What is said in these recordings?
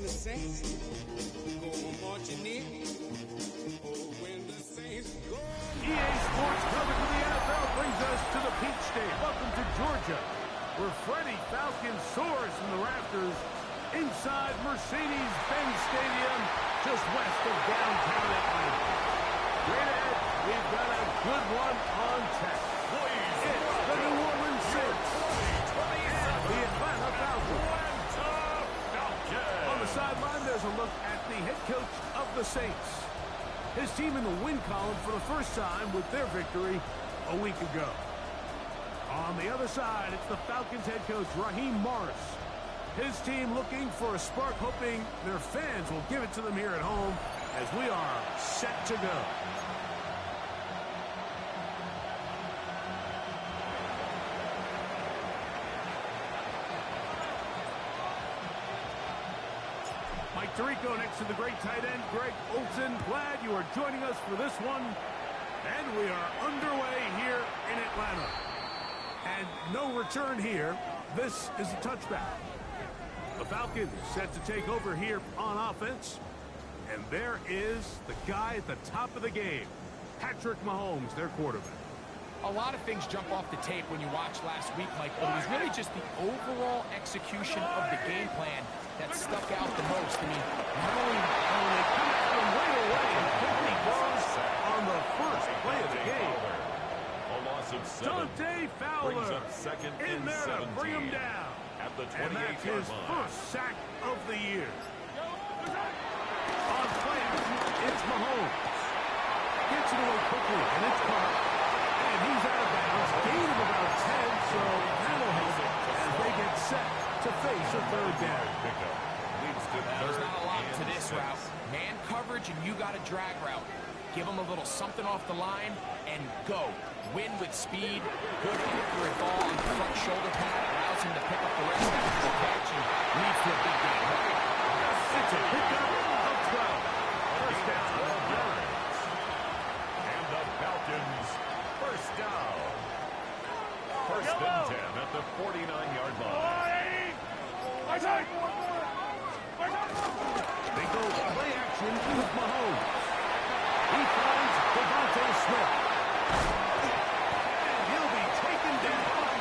when the Saints go marching in. Oh, when the Saints go. EA Sports coverage of the NFL brings us to the Peach State. Welcome to Georgia, where Freddie Falcon soars from the rafters inside Mercedes-Benz Stadium, just west of downtown Atlanta. Straight ahead, we've got a good one on tech. It's the New Orleans Saints and the Atlanta Falcons. On the sideline, there's a look at the head coach of the Saints. His team in the win column for the first time with their victory a week ago. On the other side, it's the Falcons head coach, Raheem Morris. His team looking for a spark, hoping their fans will give it to them here at home as we are set to go. Mike Tirico next to the great tight end, Greg Olsen. Glad you are joining us for this one. And we are underway here in Atlanta. And no return here. This is a touchback. The Falcons set to take over here on offense. And there is the guy at the top of the game, Patrick Mahomes, their quarterback. A lot of things jump off the tape when you watch last week, Mike, but it was really just the overall execution of the game plan that stuck out the most. I mean, not only they come from way away and quickly goes on the first play of the game. A loss of 7. Dante Fowler second in there to bring him down. At the 28-yard and that's his line. first sack of the year. On play action, it's Mahomes. Gets it away quickly, and it's caught. And he's out of bounds. Gain of about 10, so that'll help it as they get set to face a third down. There's not a lot to this route. Man coverage, and you got a drag route. Give him a little something off the line, and go. Win with speed. Good accurate ball on the front shoulder pad. Allows him to pick up the rest after the catch and leads to a big game. It's a pickup of 12. First down. And the Falcons, first down. First and 10 at the 49-yard line. They go play action with Mahomes. He finds Devontae Smith. And he'll be taken down.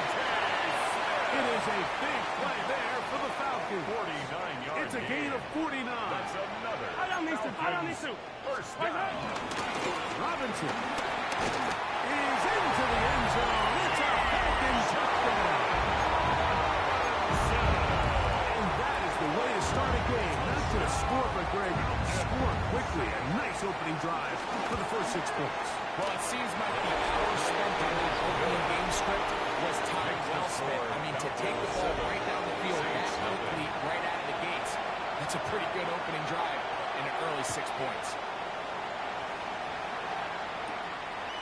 It is a big play there for the Falcons. 49-yard It's a gain of 49. That's another. First down. Robinson is into the end zone. It's a Falcons touchdown. And that is the way to start a game. Not just score, but Greg, score quickly. A nice opening drive for the first 6 points. Well, it seems like the hour spent on that opening game script was time well spent. I mean, to take the ball right down the field that quickly, right out of the gates, that's a pretty good opening drive in an early 6 points.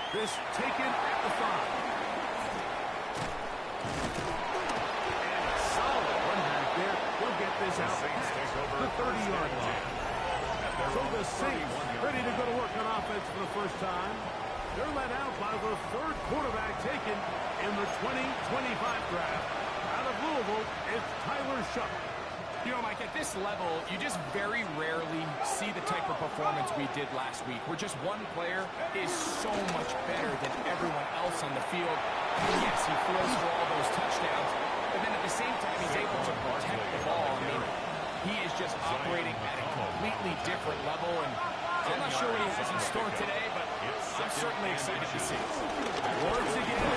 This taken at the 5. And a solid run back there. He'll get this out past the 30-yard line. So the Saints ready to go to work on offense for the first time. They're led out by the third quarterback taken in the 2025 draft. Out of Louisville, it's Tyler Shuck. You know, Mike, at this level, you just very rarely see the type of performance we did last week, where just one player is so much better than everyone else on the field. And yes, he throws for all those touchdowns, but then at the same time, he's able to protect the ball. I mean, he is just operating at a completely different level, and I'm not sure what he has in store today, but I'm certainly excited to see it. Once again,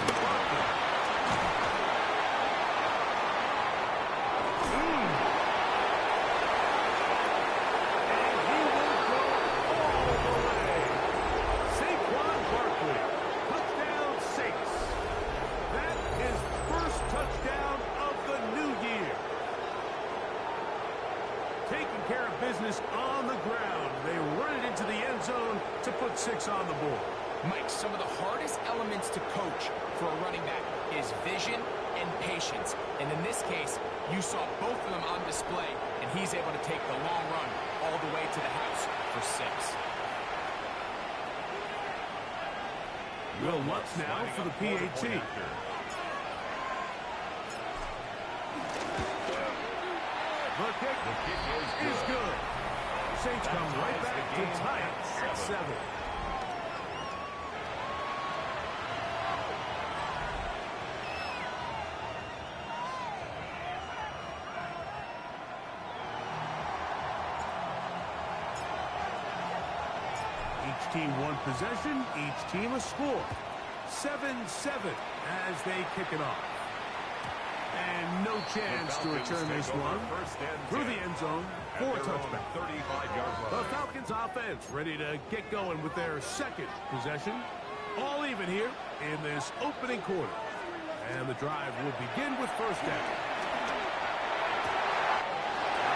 on the ground. They run it into the end zone to put 6 on the board. Mike, some of the hardest elements to coach for a running back is vision and patience. And in this case, you saw both of them on display, and he's able to take the long run all the way to the house for 6. Will Lutz now for the PAT. The kick is good. Saints come right back to tie it at 7. Each team one possession, each team a score. 7-7 as they kick it off. And no chance to return this one through the end zone for a touchback. The Falcons offense ready to get going with their second possession. All even here in this opening quarter. And the drive will begin with first down.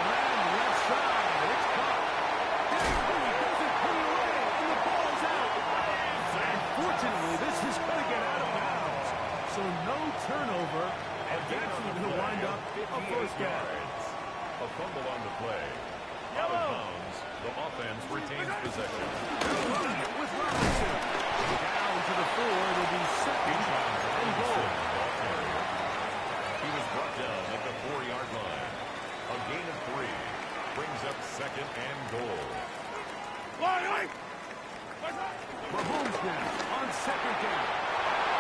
And left side, it's caught. He doesn't put it away, and the ball's out. Unfortunately, this is going to get out of bounds. So no turnover. And that's going to wind up a first down. A fumble on the play. Out of bounds. The offense retains possession. With Robinson. Down to the 4. It'll be second and goal. He was brought down at the 4-yard line. A gain of 3 brings up second and goal. Mahomes now on second down.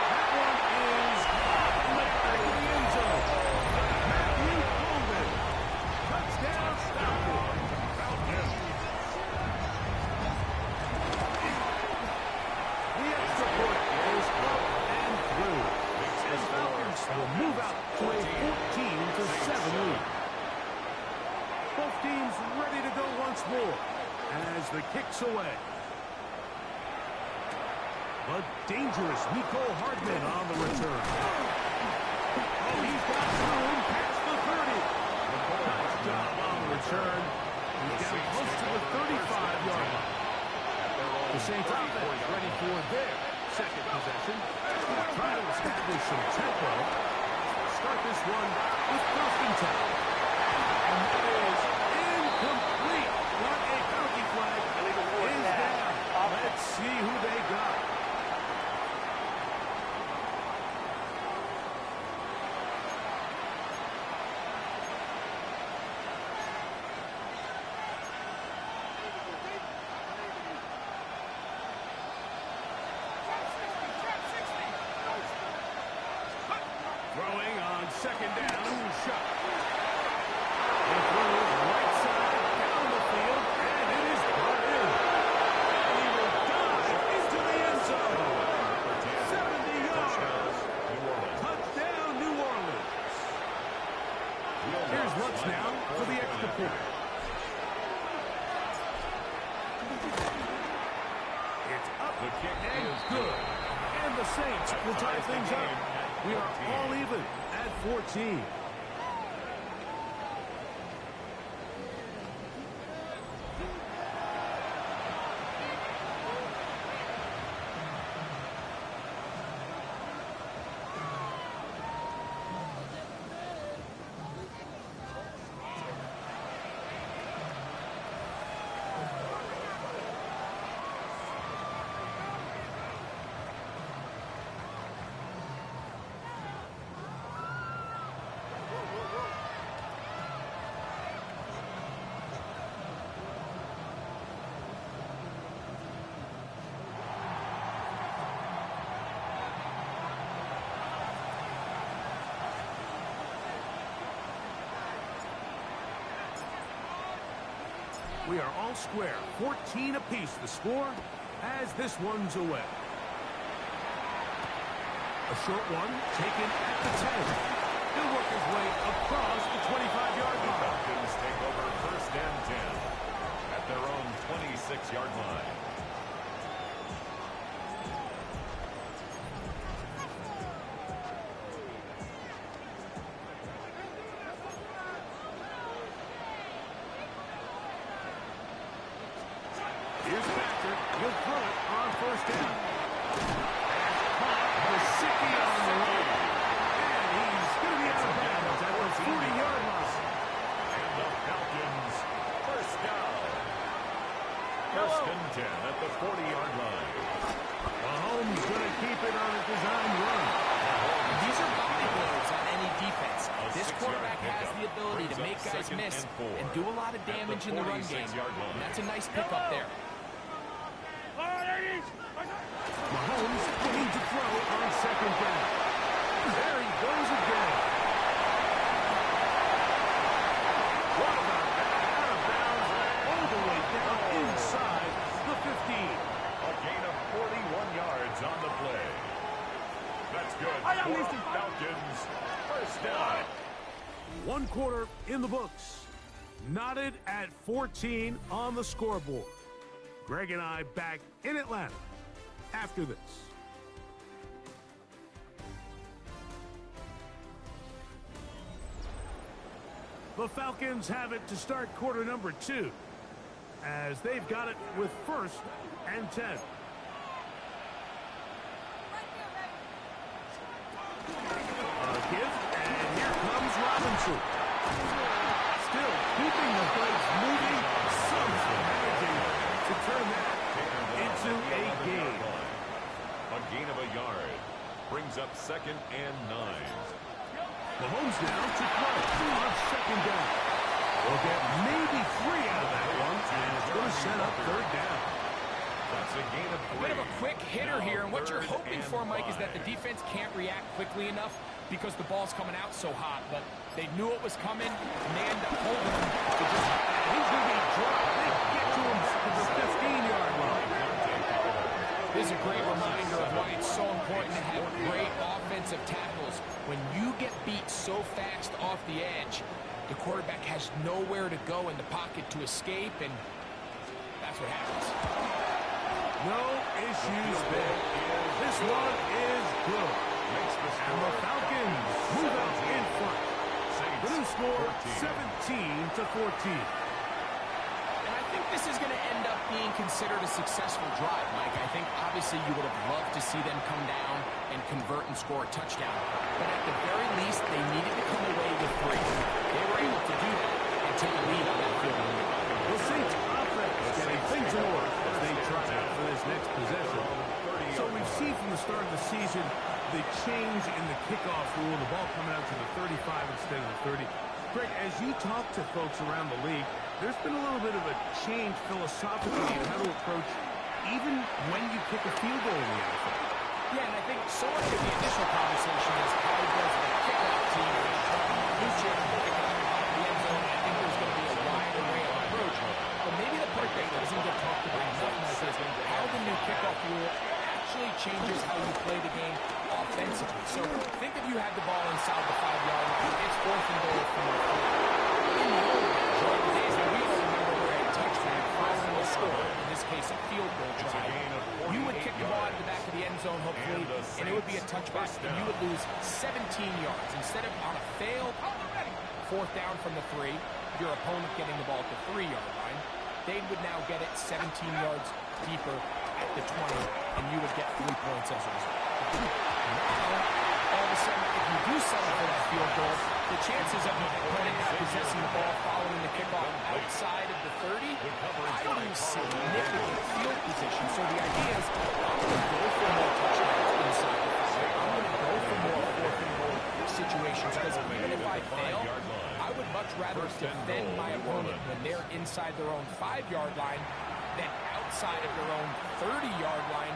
That one is back to the end zone. Matthew Golden. Touchdown, Falcons. The extra point is up and through. As Falcons will move out to a 14-7 lead. Both teams ready to go once more as the kick's away. A dangerous Nico Hardman on the return. Oh, he's got room past the 30. Nice job on the return. He's down close to the 35-yard line. The Saints offense ready for their second possession. They're trying to establish some tempo. Start this one with first and 10. And that is incomplete. What a penalty flag is down. Let's see who they got. Throwing on second down, shot. He throws right side down the field, and it is brought in. And he will dive into the end zone. 70 yards. Touchdown, New Orleans. Here's Lutz now for the extra point. It's up and good. And the Saints will tie things up. We are all even at 14. We are all square. 14 apiece the score as this one's away. A short one taken at the 10. He'll work his way across the 25-yard line. Falcons take over first and 10 at their own 26-yard line. Here's Patrick. He'll throw it on first down. Gesicki on the run. And he's going to be out of bounds at the 40-yard line. And the Falcons first down. First and 10 at the 40-yard line. Mahomes going to keep it on a design run. These are body blows on any defense. This quarterback has the ability to make guys miss and do a lot of damage in the run game. And that's a nice pickup there. Mahomes looking to throw on second down. There he goes again. What about that? Out of bounds, all the way down inside the 15. A gain of 41 yards on the play. That's good for the Falcons. First down. 1 quarter in the books. Knotted at 14 on the scoreboard. Greg and I back in Atlanta after this. The Falcons have it to start quarter number 2 as they've got it with 1st and 10. A give, and here comes Robinson. Still keeping the plays moving, somehow managing to turn that into a gain. A gain of a yard. Brings up 2nd and 9. Mahomes now to throw on second down. We'll get maybe 3 out of that one, and it's going to set up 3rd down. That's a gain of 3. A bit of a quick hitter here, and what you're hoping for, Mike, is that the defense can't react quickly enough because the ball's coming out so hot. But they knew it was coming, and they end up holding him to just... He's going to be dropped. They get to him back at the 15-yard line. This is a great reminder of why it's so important to have great offensive tackles. When you get beat so fast off the edge, the quarterback has nowhere to go in the pocket to escape, and that's what happens. No issues there. This one is good. And the Falcons move out in front. The new score, 17-14. And I think this is going to end up being considered a successful drive, Mike. I think obviously you would have loved to see them come down and convert and score a touchdown. But at the very least, they needed to come away with 3. They were able to do that and take a lead on that field. The Saints offense getting things in order as they try out for this next possession. So we've seen from the start of the season the change in the kickoff rule, the ball coming out to the 35 instead of the 30. Greg, as you talk to folks around the league, there's been a little bit of a change philosophically in how to approach even when you kick a field goal in the NFL. Yeah, and I think so much of the initial conversation is how does the kickoff team reach it, pick it up off the end zone. I think there's going to be a wide array of approach. But maybe the part that doesn't get talked about enough is how the new kickoff rule actually changes how you play the game offensively. So think if you had the ball inside the 5-yard line, it's 4th and goal from the 3. In the old days that we all remember where a touchdown following a score, in this case a field goal drive, you would kick the ball out of the back of the end zone, hopefully, and it would be a touchback, and you would lose 17 yards. Instead of on a failed 4th down from the 3, your opponent getting the ball at the 3-yard line, they would now get it 17 yards deeper at the 20, and you would get 3 points as a result. Now, all of a sudden, if you do settle for that field goal, the chances of your opponent possessing the ball following the kickoff outside of the 30, I lose significant field position. So the idea is, I'm going to go for more touchdowns inside the 30. I'm going to go for more 4th and goal situations, because even if I fail, I would much rather defend my opponent when they're inside their own 5-yard line than outside of their own 30-yard line,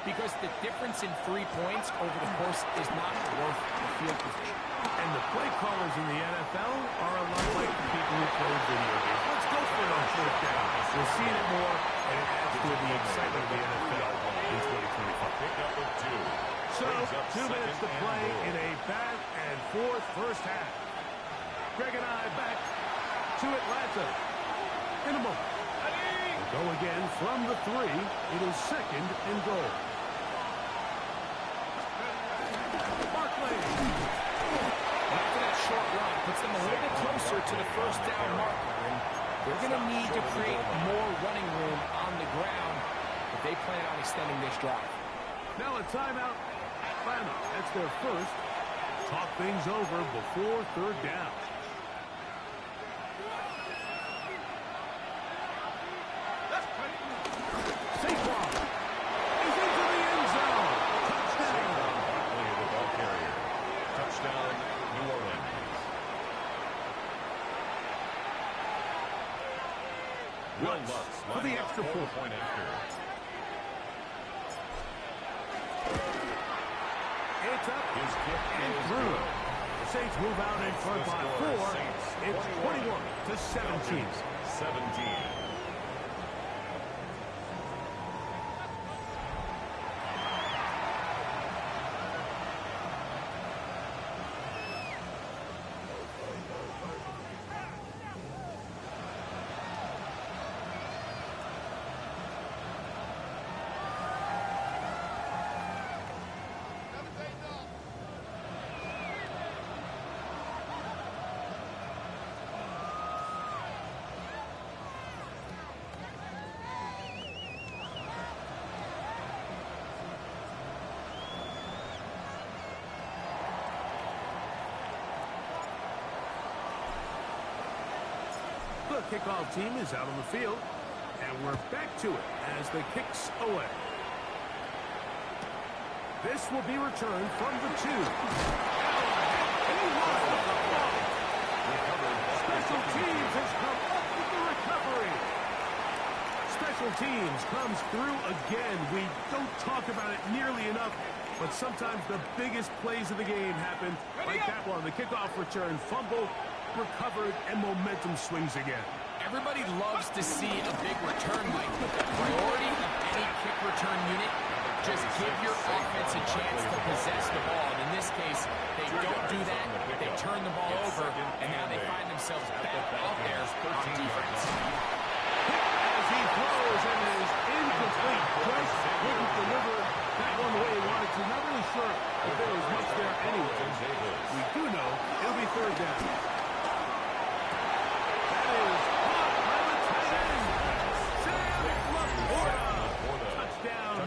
because the difference in 3 points over the course is not worth the field position. And the play callers in the NFL are a lot like the people who play video games. Let's go for it on 4th down. We're seeing it more, and it adds to the excitement of the NFL in 2025. So, 2 minutes to play in a back and forth first half. Greg and I back to Atlanta in a moment. We'll go again from the 3. It is 2nd and goal. After that short run, puts them a little bit closer to the 1st down marker, and they're going to need to create more running room on the ground if they plan on extending this drive. Now a timeout. Atlanta, that's their first. Talk things over before 3rd down. Saquon is into the end zone. Touchdown. The ball carrier. Touchdown, New Orleans. Lutz for the extra point. After. It's up His kick and is through. good. The Saints move out in front by 4. It's 21-17. 17. The kickoff team is out on the field, and we're back to it as the kick's away. This will be returned from the 2. He lost the football. Special teams has come up with the recovery. Special teams comes through again. We don't talk about it nearly enough, but sometimes the biggest plays of the game happen like that one. The kickoff return, fumble, recovered, and momentum swings again. Everybody loves to see a big return, Mike, but the priority of any kick return unit, just give your offense a chance to possess the ball. And in this case, they don't do that. They turn the ball over, and now they find themselves back out there on defense. As he throws, and it is incomplete. Just couldn't deliver that one the way he wanted to. Not really sure if there was much there anyway. We do know it'll be third down.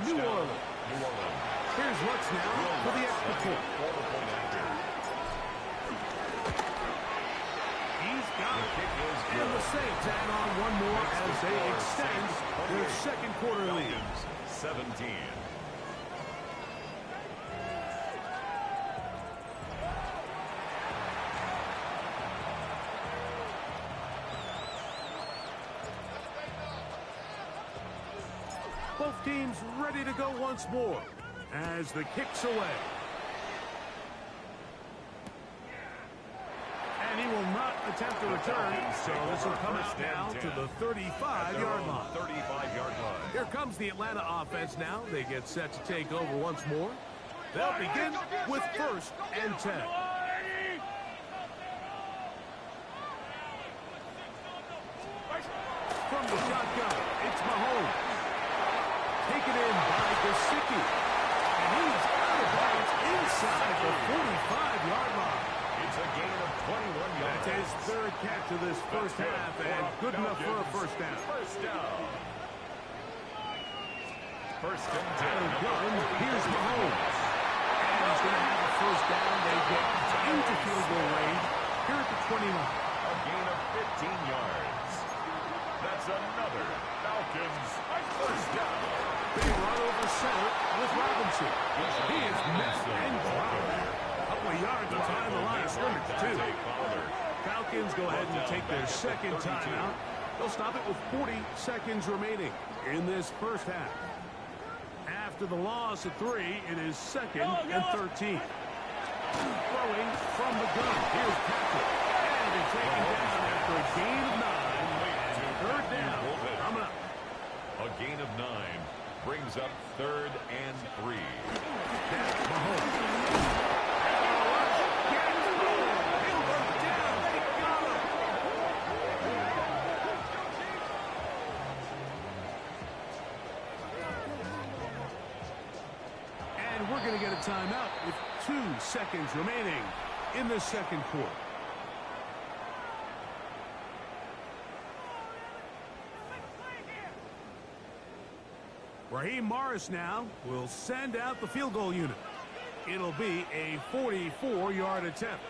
New Orleans. Here's Lutz now for the extra point. He's got it. And the Saints add on one more as they extend their second quarter lead. 17. Both teams ready to go once more as the kick's away. And he will not attempt to return, so this will come out now to the 35-yard line. 35-yard line. Here comes the Atlanta offense now. They get set to take over once more. They'll begin with 1st and 10. From the shotgun, it's Mahomes. Taken in by Gesicki. And he's out of bounds inside the 45-yard line. It's a gain of 21 yards. That's his 3rd catch of this first half, and good enough for a first down. First down. 1st and 10. Out of gun, here's Mahomes. And he's going to have a first down. They get into field goal range here at the 29. A gain of 15 yards. That's another Falcons first down. They run over center with Robinson. He is met and dropped. A couple of yards behind the line of scrimmage, too. Falcons go ahead and take their second timeout. They'll stop it with 40 seconds remaining in this first half. After the loss of 3, it is 2nd and 13. Throwing from the gun. Here's Patrick. And they're taken down after a gain of 9. And 3rd down coming up. A gain of 9 brings up 3rd and 3. That's Mahomes. And we're going to get a timeout with 2 seconds remaining in the second quarter. Raheem Morris now will send out the field goal unit. It'll be a 44-yard attempt.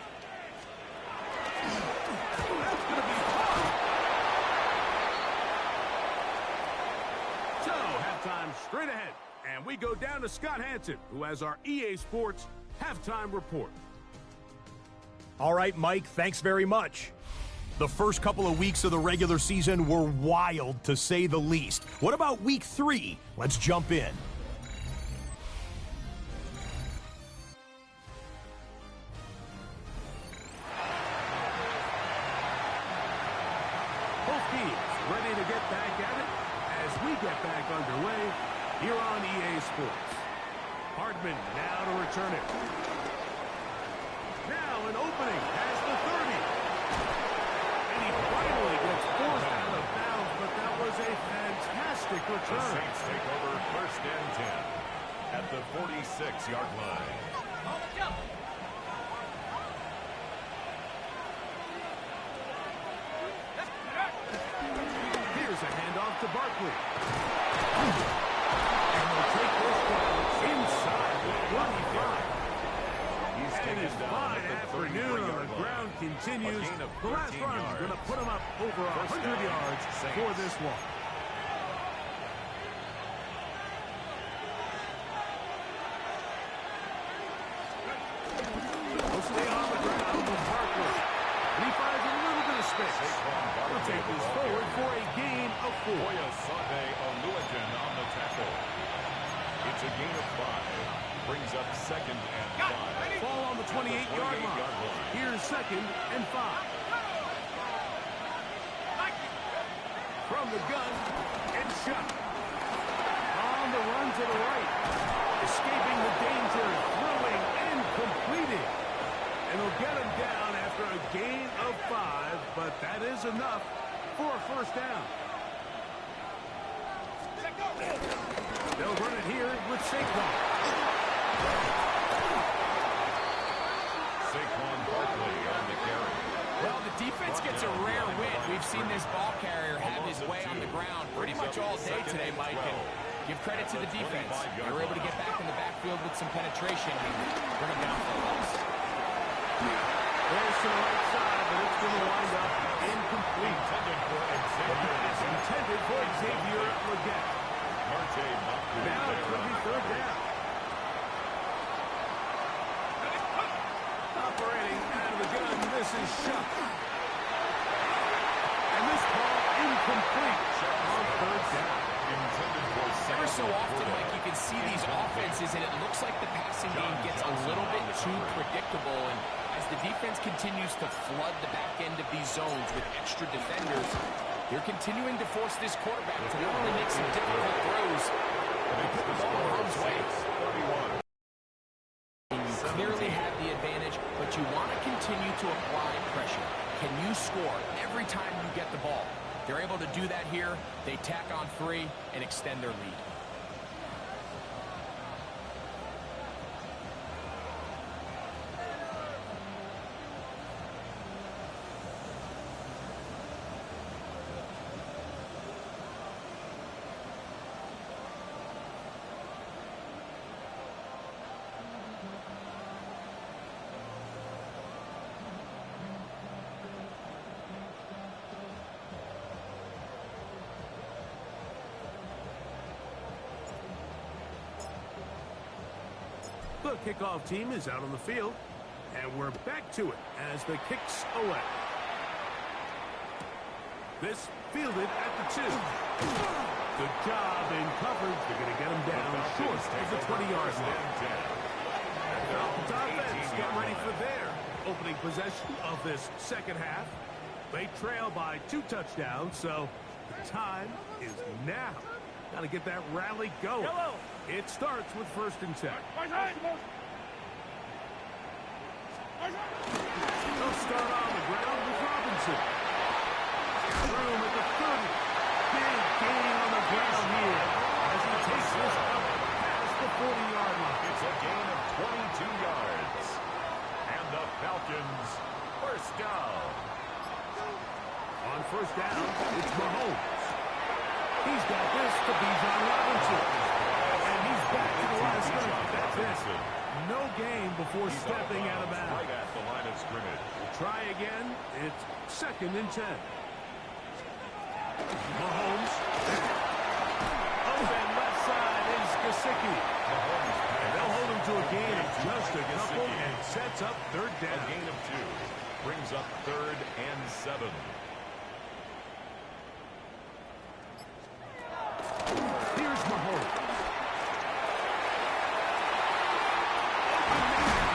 That's going to be hard. So, halftime straight ahead. And we go down to Scott Hanson, who has our EA Sports halftime report. All right, Mike, thanks very much. The first couple of weeks of the regular season were wild, to say the least. What about week 3? Let's jump in. Both teams ready to get back at it as we get back underway here on EA Sports. Hardman now to return it. Now an opening has the 30. And he finally gets forced out of bounds, but that was a fantastic return. The Saints take over first and 10 at the 46-yard line. Here's a handoff to Barkley. And they'll take this down inside the 25. And his fine afternoon on the ground continues. The last run is going to put him up over 100 yards for this one. He'll stay on the ground with Barkley. And he finds a little bit of space. He'll take this forward for a gain of 4. On the tackle. It's a gain of 5. Brings up second and 5. Ball on the 28-yard line. Here's second and 5. From the gun, and shot. On the run to the right. Escaping the danger, throwing and completing. And he'll get him down after a gain of 5, but that is enough for a first down. They'll run it here with Saquon. Saquon Barkley on the carry. Well, the defense gets a rare win. We've seen this ball carrier have his way on the ground pretty much all day today, Mike. And give credit to the defense. They were able to get back in the backfield with some penetration and bring them down for a loss. There's to the right side, but it's going to wind up incomplete. Intended for Xavier Legette. Now it's going to be third down. Operating out of the gun, this is Shuck. And this ball incomplete on third down. Ever so often, Mike, you can see these offenses, and it looks like the passing game gets a little bit too predictable. And as the defense continues to flood the back end of these zones with extra defenders, they're continuing to force this quarterback to not only make some difficult throws, but to put the ball in harm's way. You clearly have the advantage, but you want to continue to apply pressure. Can you score every time you get the ball? They're able to do that here. They tack on 3 and extend their lead. The kickoff team is out on the field, and we're back to it as the kicks away. This fielded at the 2. Good job in coverage. They're going to get him down short of the 20-yard line. Falcons offense get ready for their opening possession of this second half. They trail by 2 touchdowns, so the time is now. Got to get that rally going. It starts with first and 10. They'll start on the ground with Robinson. Room at the 30. Big gain on the ground here as he takes this up past the 40-yard line. It's a gain of 22 yards. And the Falcons first down. On first down, it's Mahomes. He's got this to Bijan Robinson. And he's back to the line of scrimmage. That's it. No gain before stepping out of bounds. Right at the line of scrimmage. Try again. It's second and 10. Mahomes. Open left side is Gesicki. And they'll hold him to a gain of just a couple and sets up third down. A gain of 2. Brings up 3rd and 7. Here's Mahomes.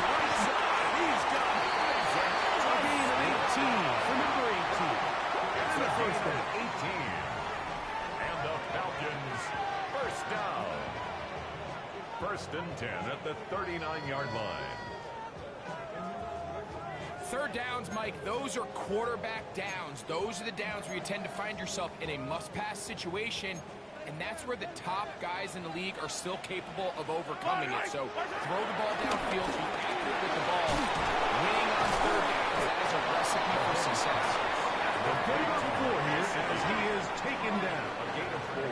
Right side. He's got Isaac. A gain of 18 for number 18. It's And a a first first down. 18. And the Falcons first down. 1st and 10 at the 39-yard line. 3rd downs, Mike, those are quarterback downs. Those are the downs where you tend to find yourself in a must-pass situation, and that's where the top guys in the league are still capable of overcoming it. So throw the ball downfield, be accurate with the ball. Winning on 3rd downs, that is a recipe for success. The play on the floor here as he is taken down. A gain of 4.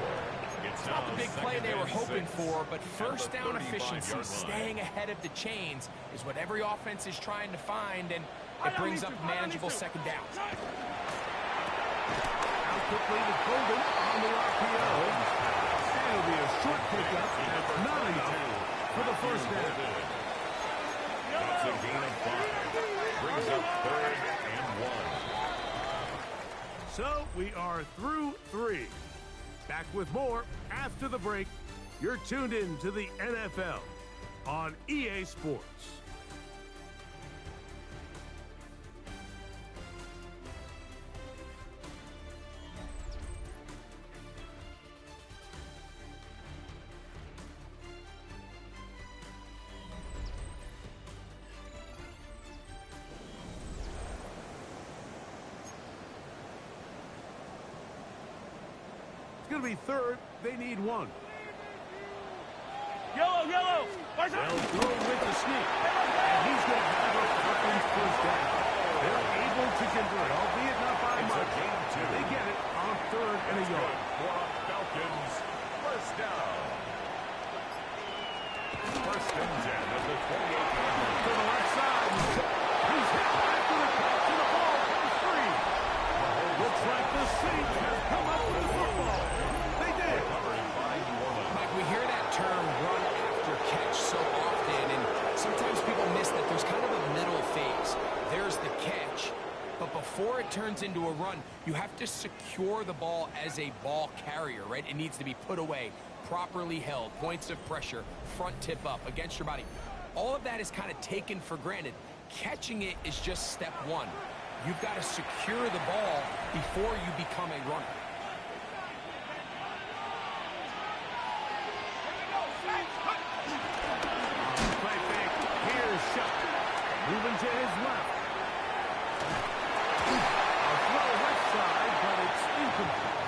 It's not the big play they were hoping for, but first down efficiency, staying ahead of the chains, is what every offense is trying to find, and it brings up manageable 2nd downs. Out quickly to Golden on the RPO. And it'll be a short pickup at 9 for the first down. That's a gain of 5. Brings up 3rd and 1. So we are through 3. Back with more after the break. You're tuned in to the NFL on EA Sports. It's going to be 3rd. They need 1. Yellow. They'll go with the sneak. And he's going to have a Falcons first down. They're able to convert, albeit not by much. They get it on 3rd and a yard. For Falcons first down. 1st and 10 at the 28-yard line. To the left side. He's hit after the catch, and the ball comes free. Looks like the Saints have come up with the football. They did. Mike, we hear that term run after catch so often, and sometimes people miss that there's kind of a middle phase. There's the catch, but before it turns into a run, you have to secure the ball as a ball carrier, right? It needs to be put away, properly held, points of pressure, front tip up against your body. All of that is kind of taken for granted. Catching it is just step 1. You've got to secure the ball before you become a runner. Play fake. Here's Shuck. Moving to his left. A throw left side, but it's incomplete.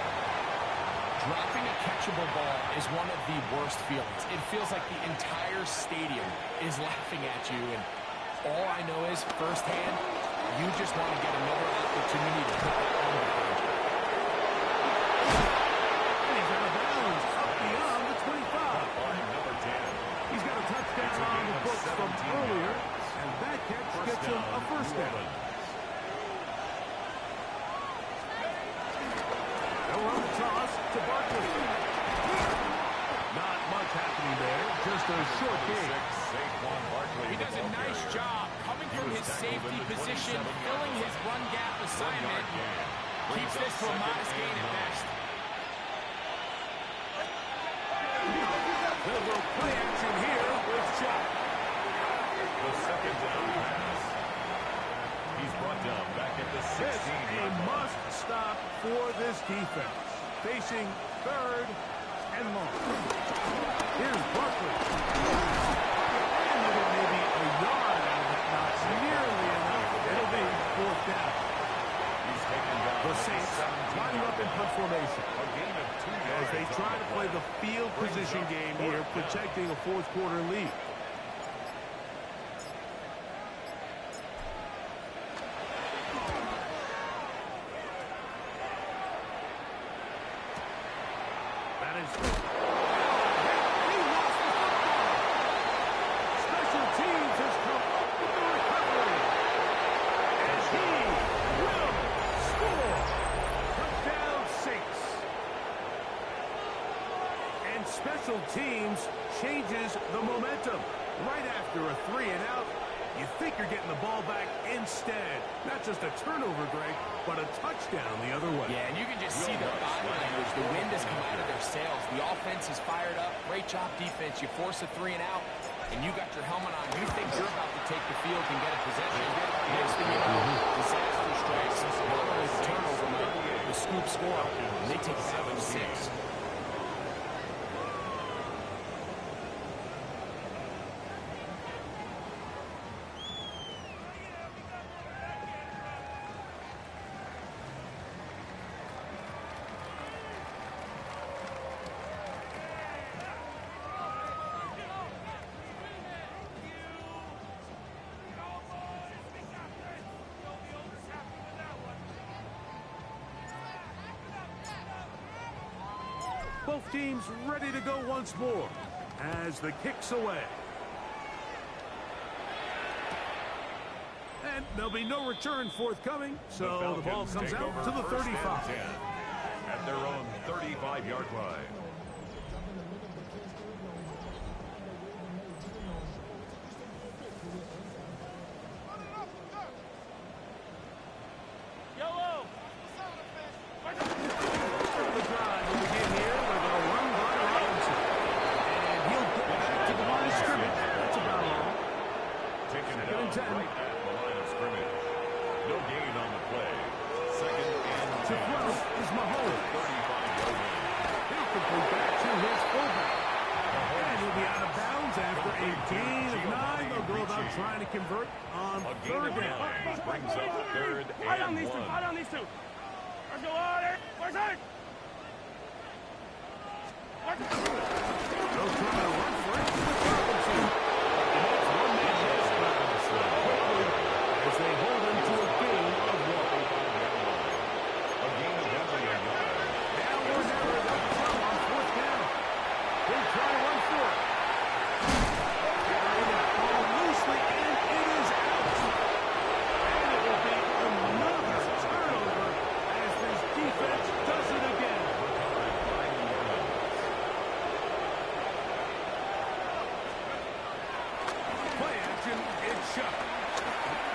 Dropping a catchable ball is one of the worst feelings. It feels like the entire stadium is laughing at you, and all I know is, firsthand, you just want to get another opportunity to put that on behind you. And he's out of bounds, up beyond the 25. Number 10. He's got a touchdown on the books from earlier, and that catch gets him a first down. They'll run the toss to Barkley. Not much happening there, just a short game. He does a nice job coming from his safety position, filling his run gap assignment. Keeps this to a modest gain at best. They'll go play action here with Chuck. The 2nd down pass. He's brought down back at the 16. This a must stop for this defense. Facing 3rd and long. Here's Barkley. And it'll maybe a yard out of it, not nearly enough. It'll be 4th down. He's taken down The Saints lining up in punt formation. A gain of 2 yards. As they try to play the field position game here, protecting a 4th quarter lead. That is... He lost the football. Special teams has come up with the recovery. And he will score. Touchdown Saints. And special teams changes the momentum. Right after a 3-and-out, You think you're getting the ball back instead. Not just a turnover, Greg, but a touchdown the other way. Yeah, and you can just see the body language. The wind has come out of their sails. The offense is fired up. Great job, defense. You force a 3 and out, and you got your helmet on. You think you're about to take the field and get a possession. Next thing you know, disaster strikes. The turnover, the scoop score, and they take 7-6. Both teams ready to go once more as the kick's away. And there'll be no return forthcoming, so the ball comes out to the 35. At their own 35-yard line. Trying to convert on third down. Brings up third and Fight on these two. Fight on these two. Let's go on it. Where's it? They'll try to run for it with Robinson. Quickly as they hold him to a gain of 1. A gain of 1 yard. Now we're never up front on 4th down. They try to run for it. Loosely, and it is out. And it will be another turnover as this defense does it again. Play action, it's shut.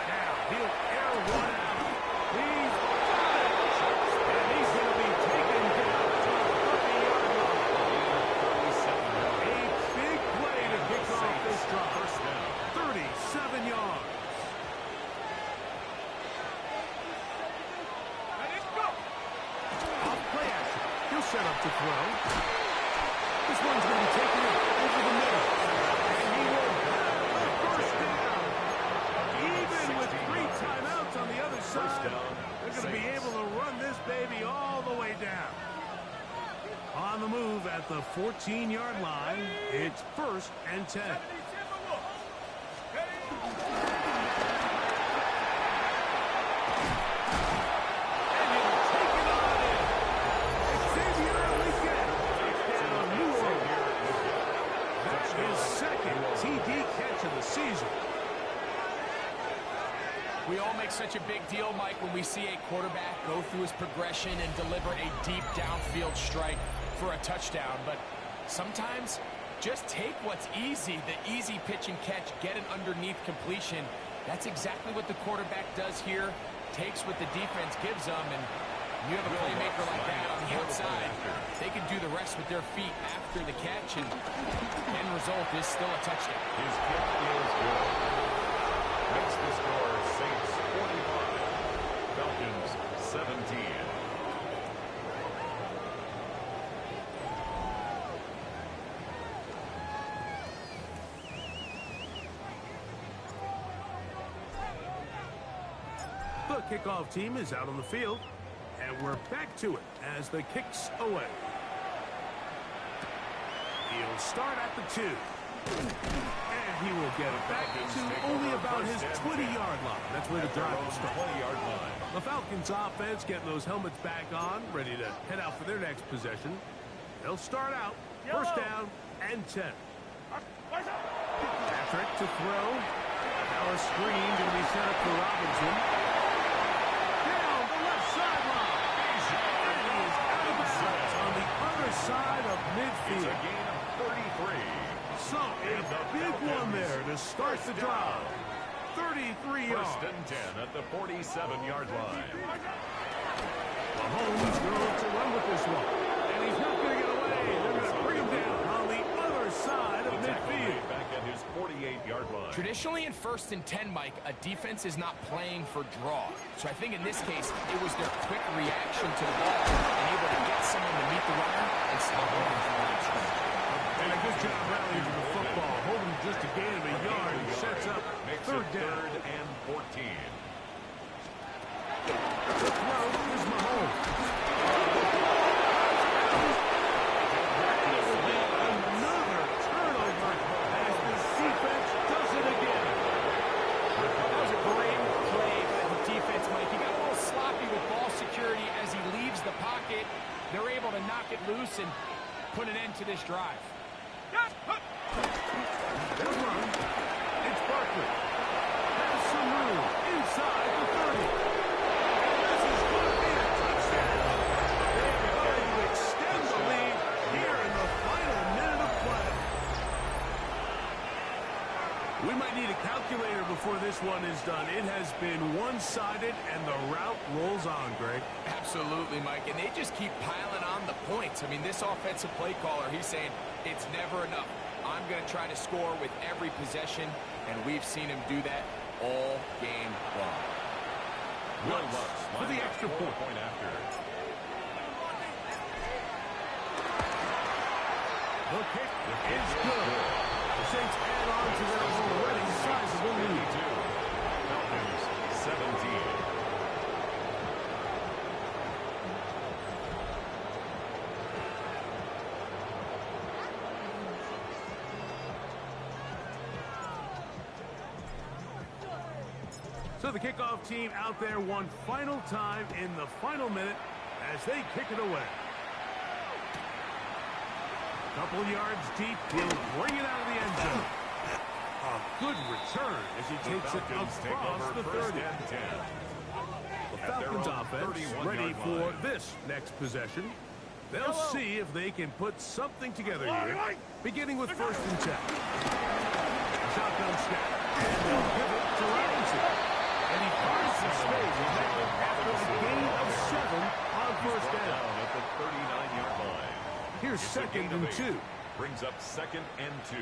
Now he'll air one out. He's got it. And he's going to be taken down to the 30-yard line. A big play to kick off this drive. 37 yards. Off play action. He'll set up to throw. This one's going to be taken in over the middle. And he will have a first down. Even with 3 timeouts on the other side, they're going to be able to run this baby all the way down. On the move at the 14-yard line, it's 1st and 10. We all make such a big deal, Mike, when we see a quarterback go through his progression and deliver a deep downfield strike for a touchdown. But sometimes just take what's easy, the easy pitch and catch, get an underneath completion. That's exactly what the quarterback does here, takes what the defense gives them, and you have a playmaker like that on the outside. They can do the rest with their feet after the catch, and end result is still a touchdown. His kick is good. Makes the score Saints 45, Falcons 17. The kickoff team is out on the field, and we're back to it as the kick's away. He'll start at the 2. And he will get it back to only about his 20-yard line. That's where the drive will start. 20-yard line. The Falcons offense getting those helmets back on, ready to head out for their next possession. They'll start out, 1st down and 10. Patrick to throw. Now a screen going to be set up for Robinson. Down the left sideline. And he is out of bounds on the other side of midfield. It's a gain of 33. So, a big one there to start the drive. 33 yards. First and 10 at the 47-yard line. Mahomes going to look to run with this one. And he's not going to get away. They're going to bring him down on the other side of midfield. Back at his 48-yard line. Traditionally in first and 10, Mike, a defense is not playing for draw. So I think in this case, it was their quick reaction to the ball and able to get someone to meet the runner and stop him from running straight. And a good job rallying to the football. Holding just a gain of a yard and sets up third down. Third and 14. The throw is Mahomes. Another turnover as the defense does it again. That was a great play by the defense, Mike. He got a little sloppy with ball security as he leaves the pocket. They're able to knock it loose and put an end to this drive. They'll run. It's Barkley. Has some room inside the 30. This is going to be a touchdown. They're going to extend the lead here in the final minute of play. We might need a calculator before this one is done. It has been one-sided, and the route rolls on, Greg. Absolutely, Mike, and they just keep piling on the points. I mean, this offensive play caller, he's saying it's never enough. I'm going to try to score with every possession, and we've seen him do that all game long. Lutz for the extra point. After. The kick is good. The Saints add on to their already sizable lead. Falcons 17. So the kickoff team out there one final time in the final minute as they kick it away. Couple yards deep, he'll bring it out of the end zone. A good return as he takes it across the 30. The Falcons offense ready for this next possession. They'll see if they can put something together here, beginning with first and 10. Shotgun snap, and they'll give it to Robinson. And he finds the space after a gain of 7 on first down. At the 39-yard line. Here's second and 2. Brings up second and 2.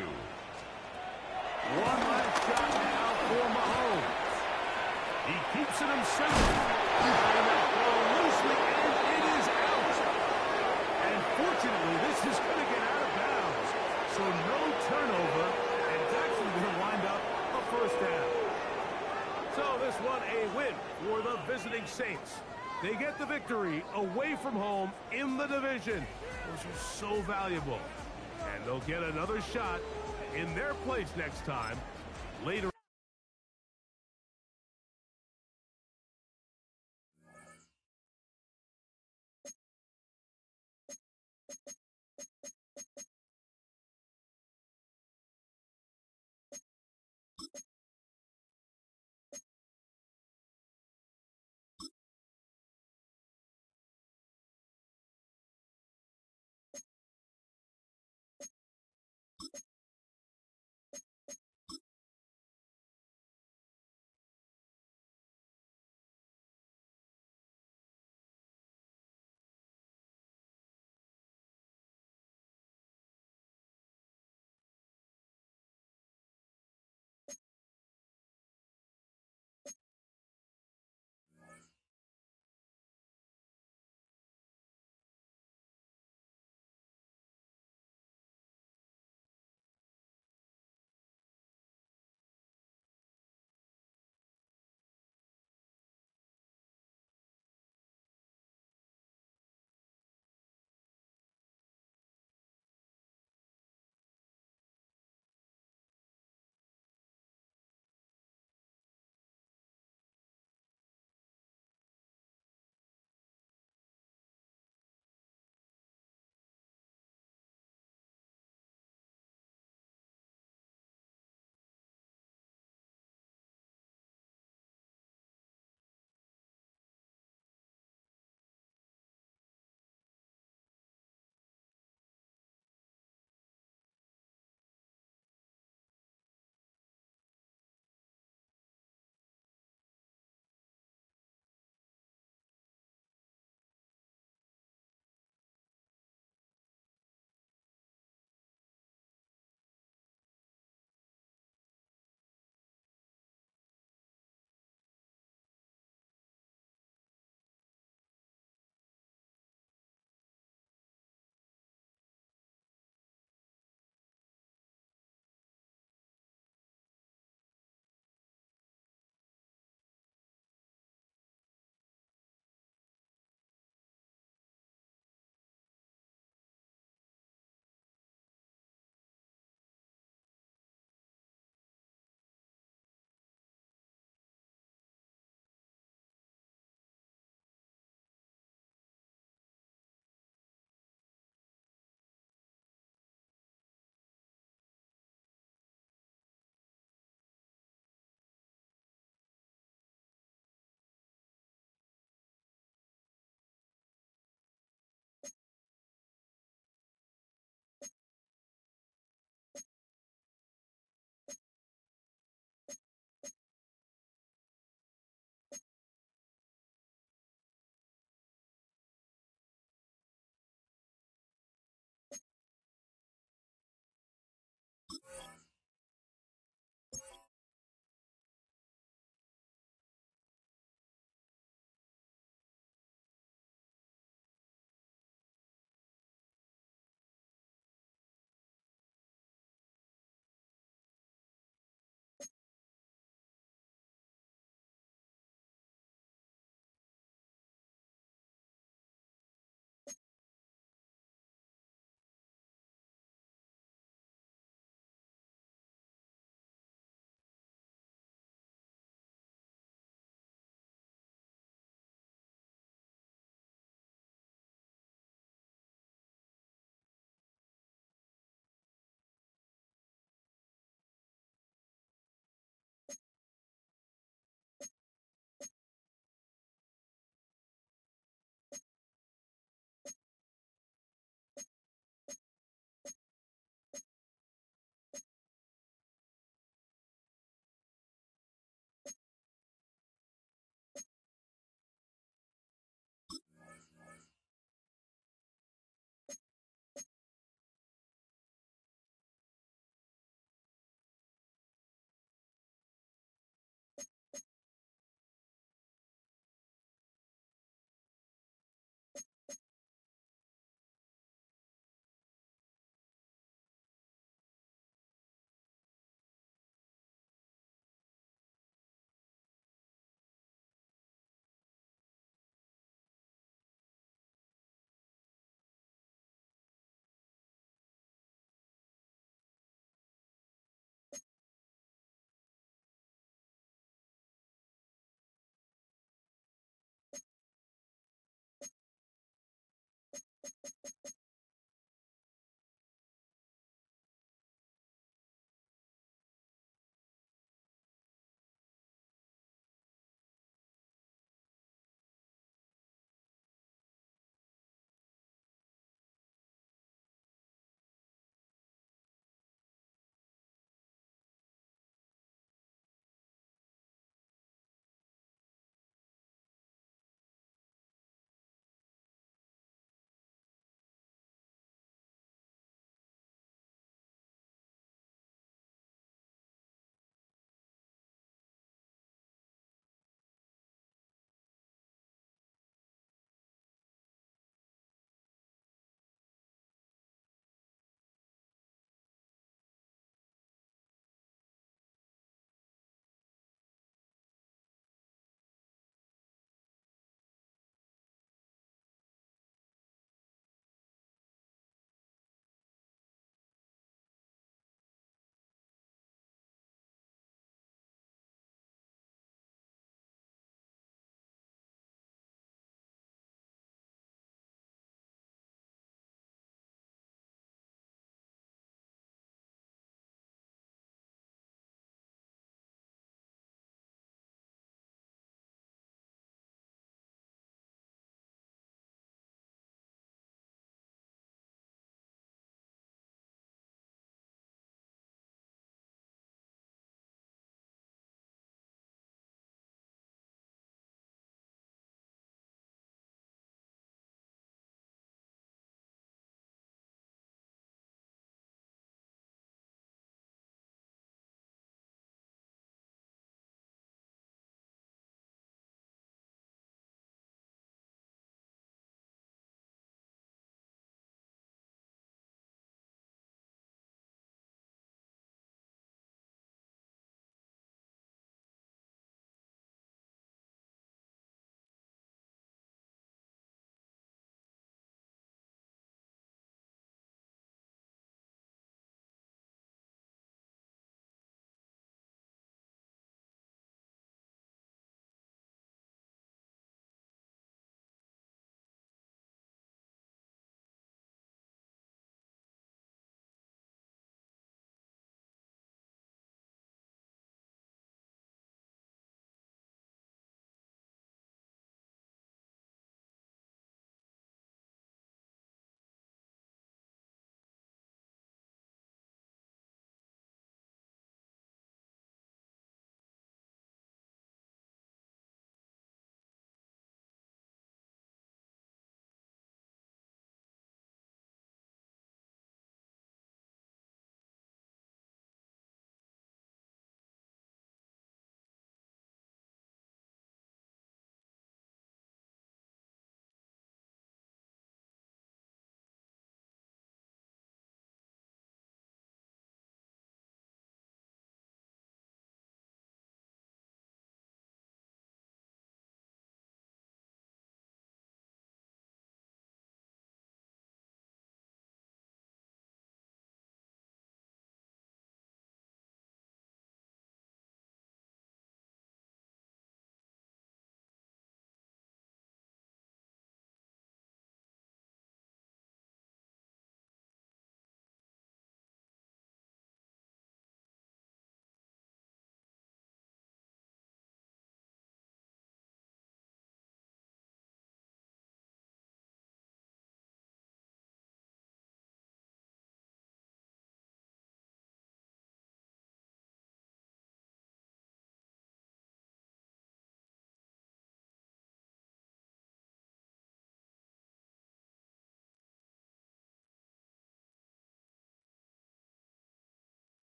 One last shot now for Mahomes. He keeps it himself. And that ball loosely, and it is out. And fortunately, this is going to get out of bounds. So no turnover, and it's actually going to wind up a first down. So this one a win for the visiting Saints. They get the victory away from home in the division, which is so valuable. And they'll get another shot in their place next time later.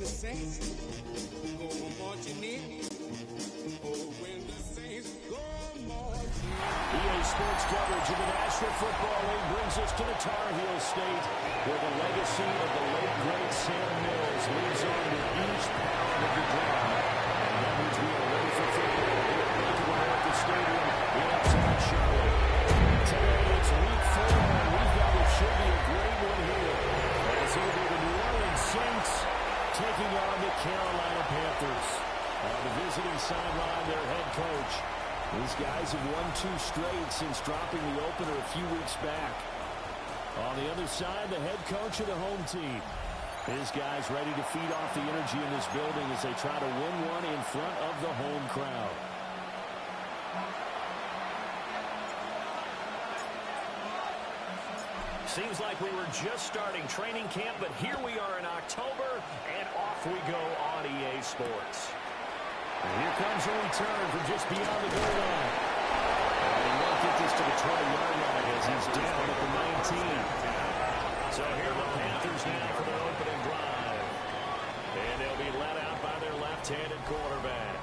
the Saints go marching in. Oh, when the Saints go marching in. EA Sports coverage of the National Football League brings us to the Tar Heel State, where the legacy of the late great Sam Mills lives on with each pound of the drum. And that means we are ready for football here at Bank of America Stadium in uptown Charlotte. Today it's week 4, and we've got what should be a great one here. As it'll be the New Orleans Saints taking on the Carolina Panthers. On the visiting sideline, their head coach. These guys have won 2 straight since dropping the opener a few weeks back. On the other side, the head coach of the home team. His guys ready to feed off the energy in this building as they try to win one in front of the home crowd. Seems like we were just starting training camp, but here we are in October, and off we go on EA Sports. And here comes a return from just beyond the goal line. And he won't get this to the 20-yard line as he's down at the 19. So here are the Panthers now for their opening drive. And they'll be let out by their left-handed quarterback.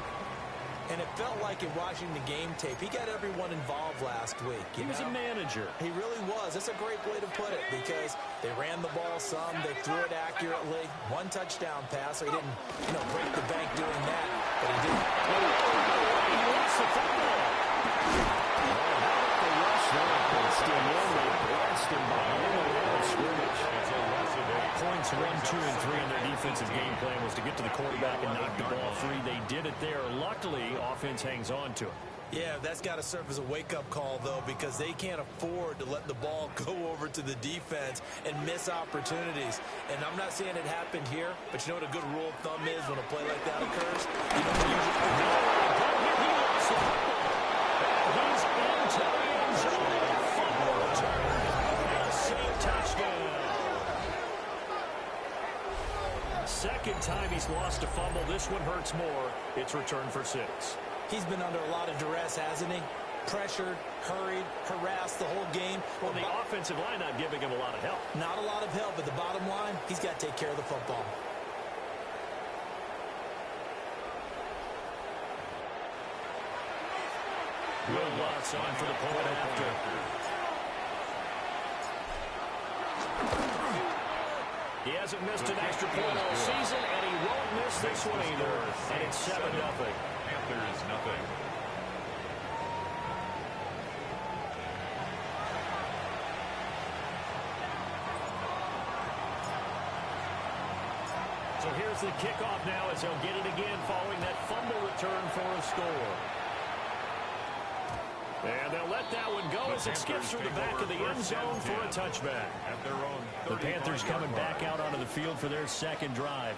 And it felt like in watching the game tape, he got everyone involved last week. He was a manager. He really was. That's a great way to put it because they ran the ball some, they threw it accurately. 1 touchdown pass, so he didn't, break the bank doing that, but he didn't. He lost the football. The rush there, but still in. They blessed him by the line of scrimmage. Points 1, 2, and 3 in their defensive game plan was to get to the quarterback and knock the ball free. They did it there. Luckily, offense hangs on to it. Yeah, that's got to serve as a wake-up call, though, because they can't afford to let the ball go over to the defense and miss opportunities. And I'm not saying it happened here, but you know what a good rule of thumb is when a play like that occurs? You don't usually... He lost the football. He's into the end zone. Fumble return. And a safe touchdown. Second time he's lost a fumble. This one hurts more. It's returned for 6. He's been under a lot of duress, hasn't he? Pressured, hurried, harassed the whole game. Well, the offensive line not giving him a lot of help. Not a lot of help, but the bottom line, he's got to take care of the football. Will Lutz on for the point after. He hasn't missed an extra point all season, and he won't miss this one either. And it's 7-0. Panthers, nothing. So here's the kickoff now as they'll get it again following that fumble return for a score. And they'll let that one go as it skips through the back of the end zone for a touchback. The Panthers coming back out onto the field for their second drive.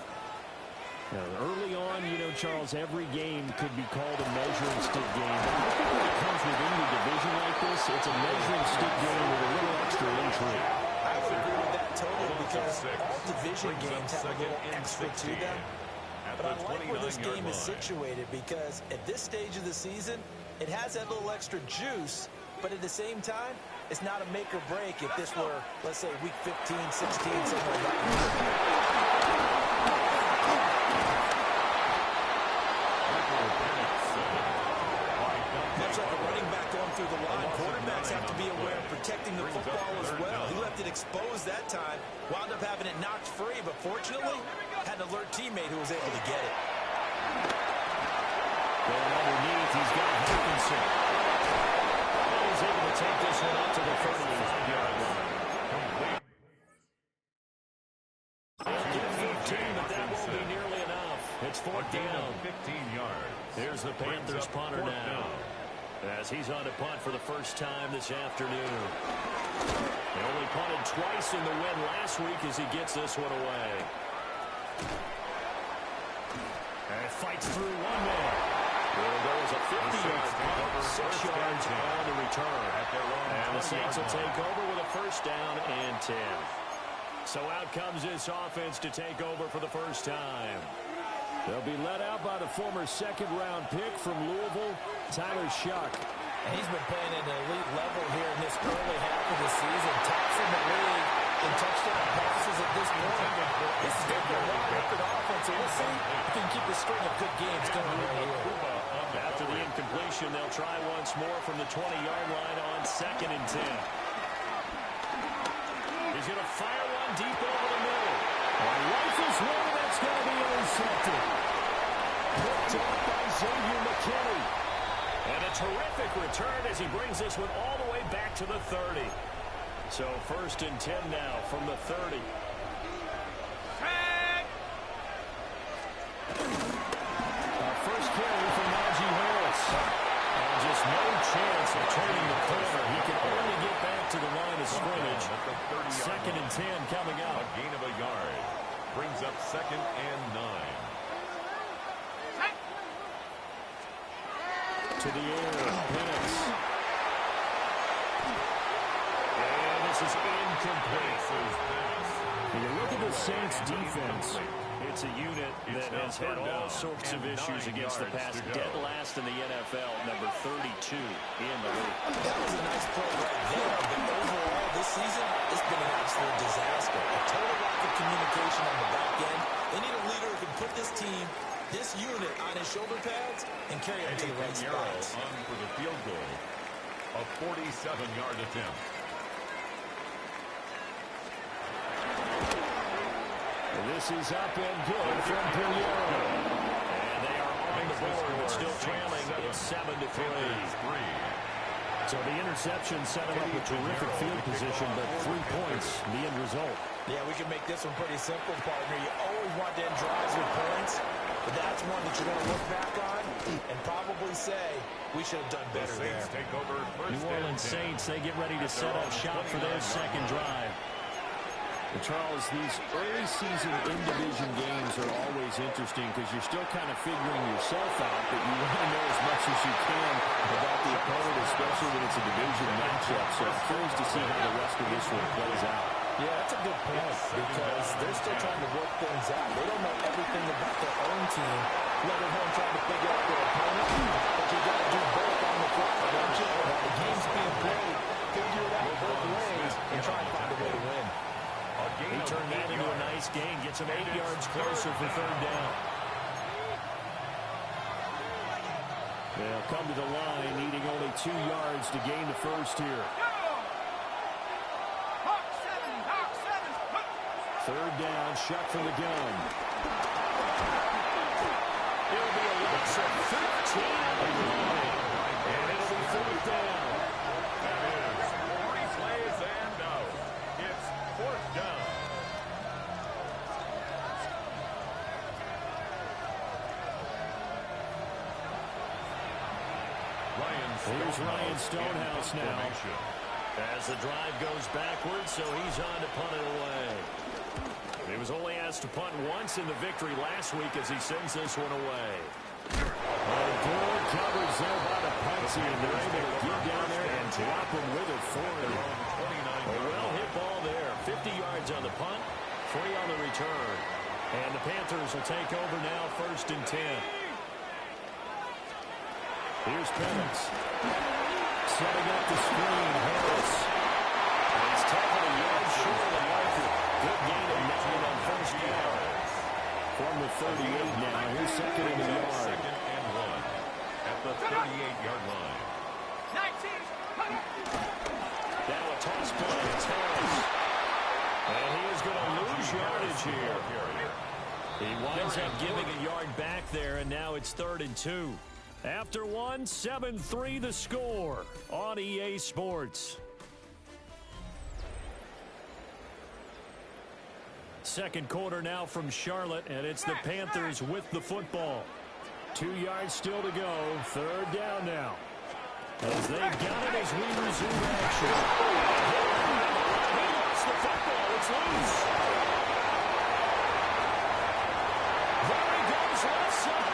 Now, early on, Charles, every game could be called a measuring stick game. But I think when it comes within the division like this, it's a measuring stick game with a little extra intrigue. I would agree with that totally because all division games have a little extra to them. But I like where this game is situated because at this stage of the season, it has that little extra juice, but at the same time, it's not a make or break if this were, let's say, week 15, 16, somewhere like much like a running back going through the line, quarterbacks have to be aware of protecting the football as well. He left it exposed that time, wound up having it knocked free, but fortunately, had an alert teammate who was able to get it. Going underneath, he's got Hawkinson. And he's able to take this one up to the 35-yard line. Complete. 15, but that won't be nearly enough. It's 4th down. 15 yards. Here's the Panthers punter now. As he's on to punt for the first time this afternoon. They only punted twice in the win last week as he gets this one away. And fights through one man. There goes a 50-yard punt, 6 yards on the return. And the Saints will take over with a first down and 10. So out comes this offense to take over for the first time. They'll be led out by the former second-round pick from Louisville, Tyler Shuck. And he's been playing at an elite level here in this early half of the season. Tops in the league. in touchdown passes at this point. This is going to be a well-lifted offense, so we'll see if they can keep the string of good games going right here. After the incompletion, they'll try once more from the 20-yard line on 2nd and 10. He's going to fire one deep over the middle. Rifles one, that's going to be intercepted. Picked up by Xavier McKinney. And a terrific return as he brings this one all the way back to the 30. So 1st and 10 now from the 30. First carry for Najee Harris. And just no chance of turning the corner. He can only get back to the line of scrimmage. 2nd and 10 coming out. A gain of a yard. Brings up 2nd and 9. To the air, Penix. And this is incomplete. When you look at the Saints defense, it's a unit that has had all sorts of issues against the pass. Dead last in the NFL, number 32 in the league. That was a nice play right there, but overall this season, it's been an absolute disaster. A total lack of communication on the back end. They need a leader who can put this team, this unit, on his shoulder pads and carry them to the right spots. On for the field goal. A 47-yard attempt. This is up and good from Pinheiro. And they are on the board, still trailing. It's 7-3. So the interception set him up a terrific field position, but 3 points, the end result. Yeah, we can make this one pretty simple, partner. You always want to end drives with points, but that's one that you're going to look back on and probably say, we should have done better there. Take over New Orleans Saints, they get ready to set up shop for their second drive. And Charles, these early season in-division games are always interesting because you're still kind of figuring yourself out, but you want to know as much as you can about the opponent, especially when it's a division matchup. So I'm curious to see how the rest of this one plays out. Yeah, that's a good point because they're still trying to work things out. They don't know everything about their own team, let alone trying to figure out their opponent. But you got to do both on the fly, don't you? While the game's being played, figure it out both ways and try and find a way to win. He turned that into a nice gain, gets him 8 yards closer for 3rd down. They'll come to the line, needing only 2 yards to gain the first here. 3rd down, shot from the gun. It'll be a loss of 15 on the line. And it'll be 4th down. That is 3 plays and out. It's 4th down. Here's Ryan Stonehouse now. As the drive goes backwards, so he's on to punt it away. He was only asked to punt once in the victory last week as he sends this one away. Good coverage there by the Patsy, and they're able to get down there and drop him with it for him. A well-hit ball there. 50 yards on the punt, 3 on the return. And the Panthers will take over now, 1st and 10. Here's Penix. Setting up the screen, Harris. And he's taken a yard short of the marker. Good gain of 9 on 1st down. From the 38 now, here's 2nd and a yard. 2nd and 1 at the 38-yard line. Now a toss play, it's Harris. And he is going to lose yardage here. He winds up giving a yard back there, and now it's 3rd and 2. After one, 7-3 the score on EA Sports. Second quarter now from Charlotte, and it's the Panthers with the football. 2 yards still to go. 3rd down now. As they've got it as we resume action. He lost the football. It's loose. There he goes left side.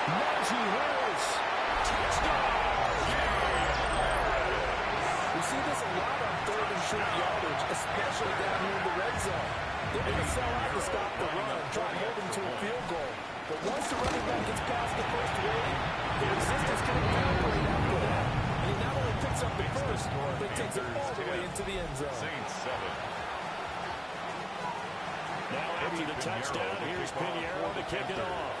Najee Harris. Touchdown. We see this a lot on 3rd and short yardage, especially down here in the red zone. They're going to sell out to stop the run, try to hold them to a field goal. But once the running back gets past the first wave, the resistance can evaporate after that. And he not only picks up the first, but takes it all the way into the end zone. Saints 7. Now after the touchdown, here's Pinheiro to kick it off.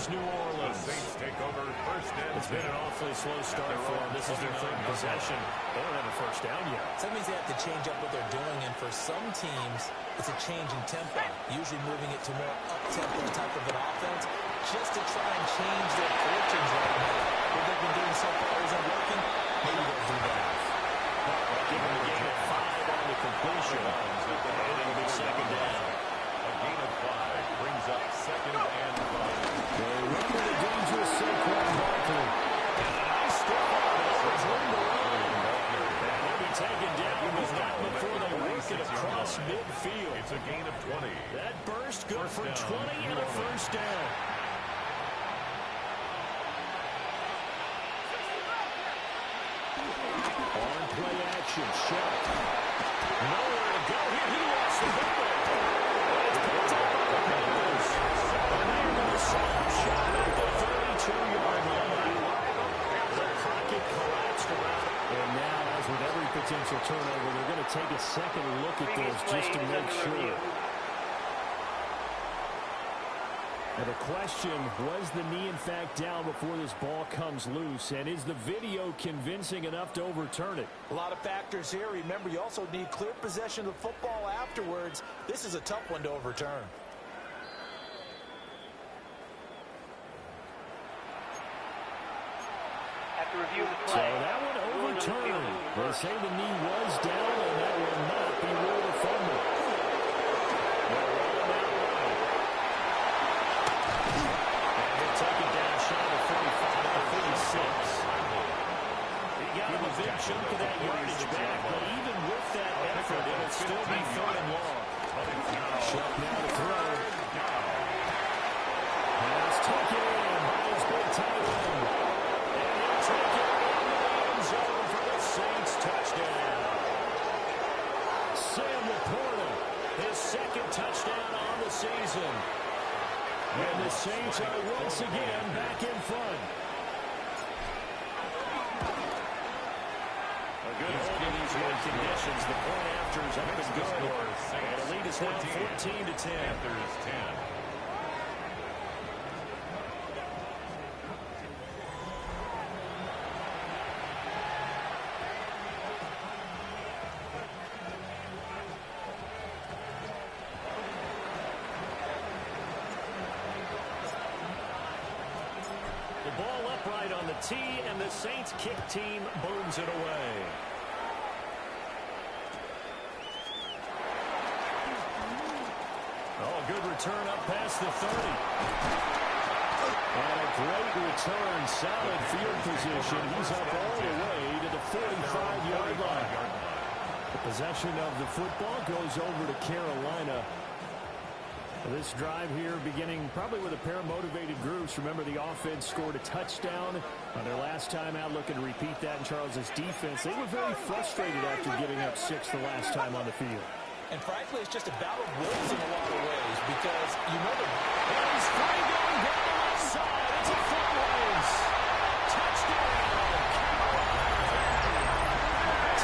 New Orleans. The Saints take over first and It's been an awfully slow start for them. This is their third possession. They don't have a first down yet. So that means they have to change up what they're doing, and for some teams, it's a change in tempo, usually moving it to more up-tempo type of an offense, just to try and change their fortunes right now. What they've been doing so far isn't working. Maybe they'll do that. Give them a gain of 5 on the completion. And it'll be second down. A gain of 5 brings up second and 5. They run with a dangerous Saquon Barkley. And a nice step on it. It's room to run. And he'll be taken down with that before they work it across midfield. It's a gain of 20. That burst good for 20 and a first down. On play action, shot. Nowhere to go here. He lost the ball. It's picked up by the Panthers. And they're going to set up shot at the 32-yard line. The pocket collapsed around. And now, as with every potential turnover, they're going to take a second look at this just to make sure. And the question, was the knee in fact down before this ball comes loose? And is the video convincing enough to overturn it? A lot of factors here. Remember, you also need clear possession of the football afterwards. This is a tough one to overturn. After review of the So play, that one overturned. They say the knee was down, and that will not be ruled a fumble. Big chunk of that yardage back, but even with that effort, it'll still be third and long. Shut now to throw. Pass taken in by his big tight end. And he'll take it in the end zone for the Saints touchdown. Sam Laporta, his second touchdown on the season. And the Saints are once again back in front. Good hold in these weather conditions. The point afters have been good. And the lead is now 14-10. Panthers 10. The ball upright on the tee, and the Saints kick team booms it away. Oh, good return up past the 30. And a great return, solid field position. He's up all the way to the 45-yard line. The possession of the football goes over to Carolina. This drive here beginning probably with a pair of motivated groups. Remember, the offense scored a touchdown on their last time out. Looking to repeat that in Charles's defense. They were very frustrated after giving up 6 the last time on the field. And frankly, it's just a battle of wills in a lot of ways because you know the he's free going down the left side. It's a foot race. Touchdown.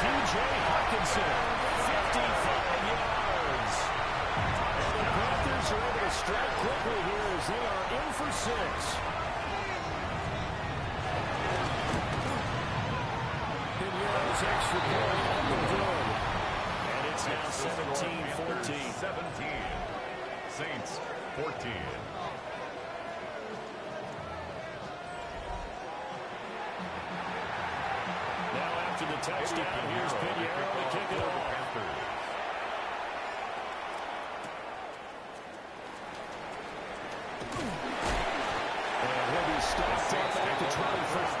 T.J. Hawkinson, 55 yards. And the Panthers are able to strike quickly here as they are in for 6. Pinheiro's extra point up and good. And it's now 17-14. 17. Saints 14. Now after the touchdown, here's Pinheiro to kick it off. And he'll be stopped up at the 21st.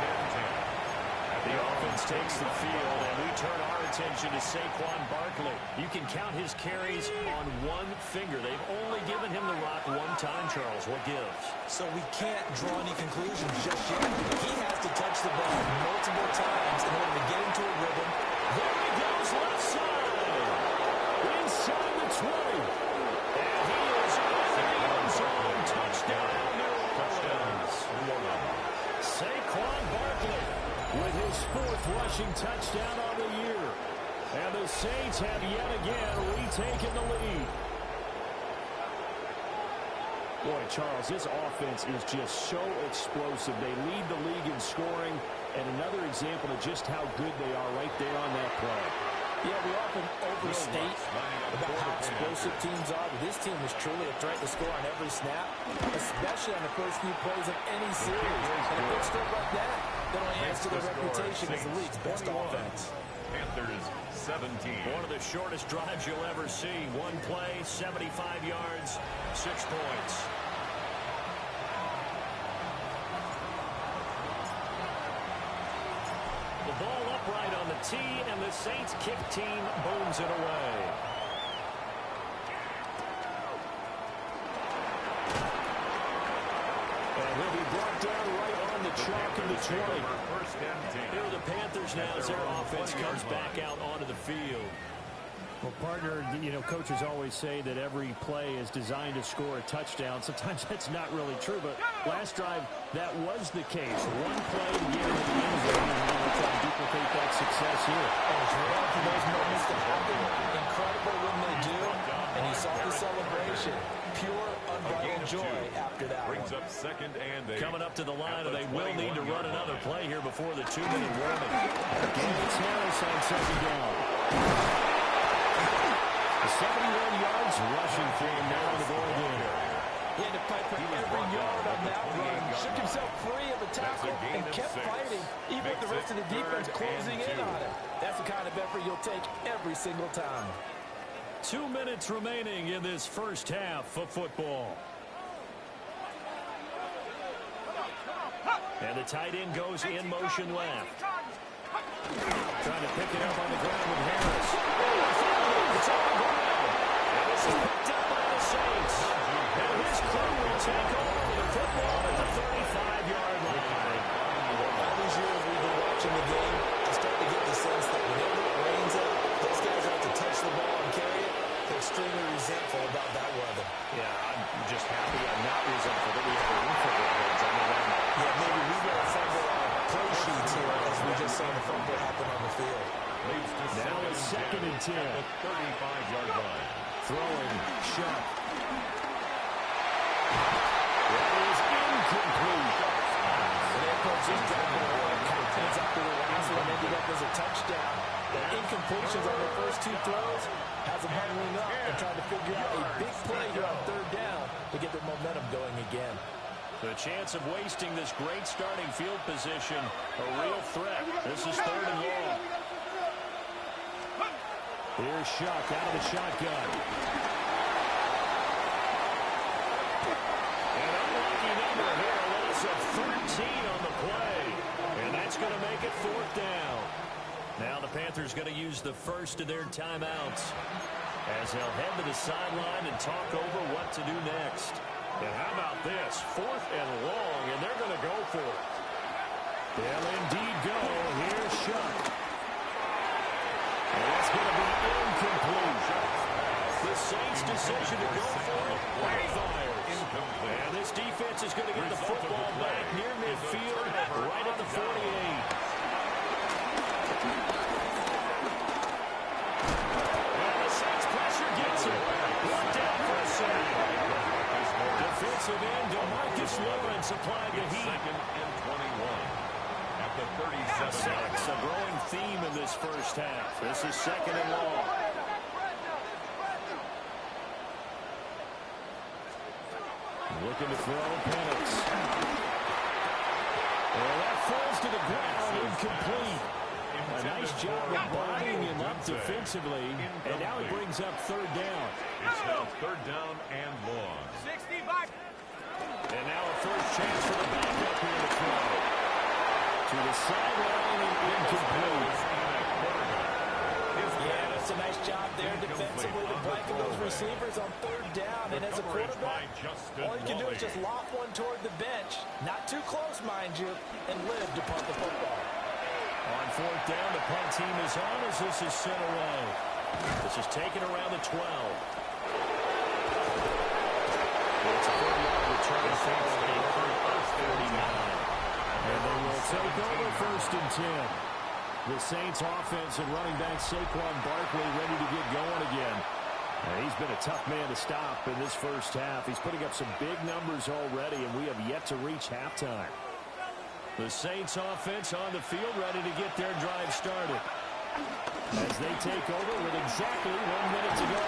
The offense takes the field, and we turn our attention to Saquon Barkley. You can count his carries on one finger. They've only given him the rock one time, Charles. What gives? So we can't draw any conclusions just yet. He has to touch the ball multiple times in order to get into a rhythm. There he goes, left side. Inside the 20. And he Saints have yet again retaken the lead. Boy, Charles, this offense is just so explosive. They lead the league in scoring, and another example of just how good they are right there on that play. Yeah, we often overstate about how explosive teams are, but this team is truly a threat to score on every snap, especially on the first few plays of any series. And a big score like that only adds to their reputation as the league's best offense. Panthers 17. One of the shortest drives you'll ever see. One play, 75 yards, 6 points. The ball upright on the tee, and the Saints kick team booms it away. And he'll be brought down right on the chalk of the 20. Here are the Panthers now as their offense comes back out onto the field. Well, partner, you know, coaches always say that every play is designed to score a touchdown. Sometimes that's not really true, but last drive, that was the case. One play to get into the end zone, and now we're trying to duplicate that success here. It's rare for those moments to happen. Incredible when they do, and you saw the celebration. Pure, unbridled joy after that one. Brings up second and 8. Coming up to the line, and they will need to run another play here before the 2-minute warning. It's Harris on second down. 71 yards rushing for him now on the ball game. He had to fight for every yard on that run. Shook himself free of a tackle and kept fighting, even with the rest of the defense closing in on him. That's the kind of effort you'll take every single time. 2 minutes remaining in this first half of football. And the tight end goes in motion left. Trying to pick it up on the ground with Harris. It's on the ground. And this is picked up by the Saints. And his crew will take over the football at the 35-yard line. All these years we've been watching the game, I start to get the sense that whenever it rains out, those guys have to touch the ball and carry it. They're extremely resentful about that weather. Yeah, I'm just happy I'm not resentful that we have a roof over our heads. I mean, yeah, maybe we got to fumble our play sheets here as we just saw the fumble happen on the field. Now it's 2nd and 10. At the 35-yard line. Throwing, Shuck. That is incomplete. And their coach is driving a lot of confidence after the last one ended up as a touchdown. The incompletions on their first 2 throws has them huddling up and trying to figure out a big play here on 3rd down to get their momentum going again. The chance of wasting this great starting field position, a real threat. This is 3rd and long. Here's Shuck out of the shotgun. An unlucky number here, a loss of 13 on the play. And that's going to make it 4th down. Now the Panthers going to use the first of their timeouts as they'll head to the sideline and talk over what to do next. And how about this? 4th and long, and they're going to go for it. They'll indeed go. Here's Shuck. And that's going to be incomplete. The Saints' decision to go for it backfires. And this defense is going to get the football back near midfield, right at the 48. And the Saints pressure gets it. Brought down for a sack. Defensive end, DeMarcus Lawrence applied the heat. 2nd and 21. At the 37. Sacks, a growing theme in this first half. This is 2nd and long. Looking to throw Penix. Well, that falls to the ground, incomplete. A nice job of bodying him up defensively, and now he brings up 3rd down. It's now 3rd down and long. 65. And now a first chance for the backup here to throw. To the sideline and incomplete. Yeah, that's a nice job there defensively to blanket those receivers on 3rd down. And as a quarterback, all you can do is just lob one toward the bench. Not too close, mind you, and live to punt the football. On 4th down, the punt team is on as this is sent away. This is taken around the 12. It's a 30-yard return following a first 39. And they will take over 1st and 10. The Saints offense and running back Saquon Barkley ready to get going again. He's been a tough man to stop in this first half. He's putting up some big numbers already, and we have yet to reach halftime. The Saints offense on the field ready to get their drive started. As they take over with exactly 1 minute to go.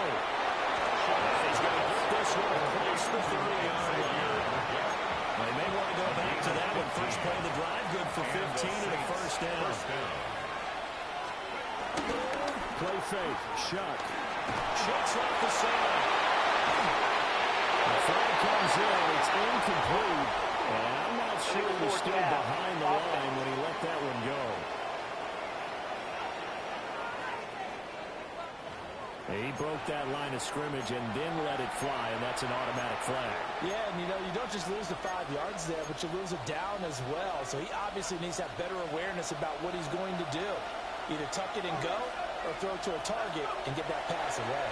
He's going to get this one across the 30-yard line. They may want to go back to that one. First play of the drive, good for 15 and a first down. Play fake, Shuck. Shucks off the side. The flag comes in, it's incomplete. And I'm not sure he was still behind the line when he let that one go. He broke that line of scrimmage and then let it fly, and that's an automatic flag. Yeah, and you don't just lose the 5 yards there, but you lose it down as well. So he obviously needs to have better awareness about what he's going to do. Either tuck it and go or throw to a target and get that pass away.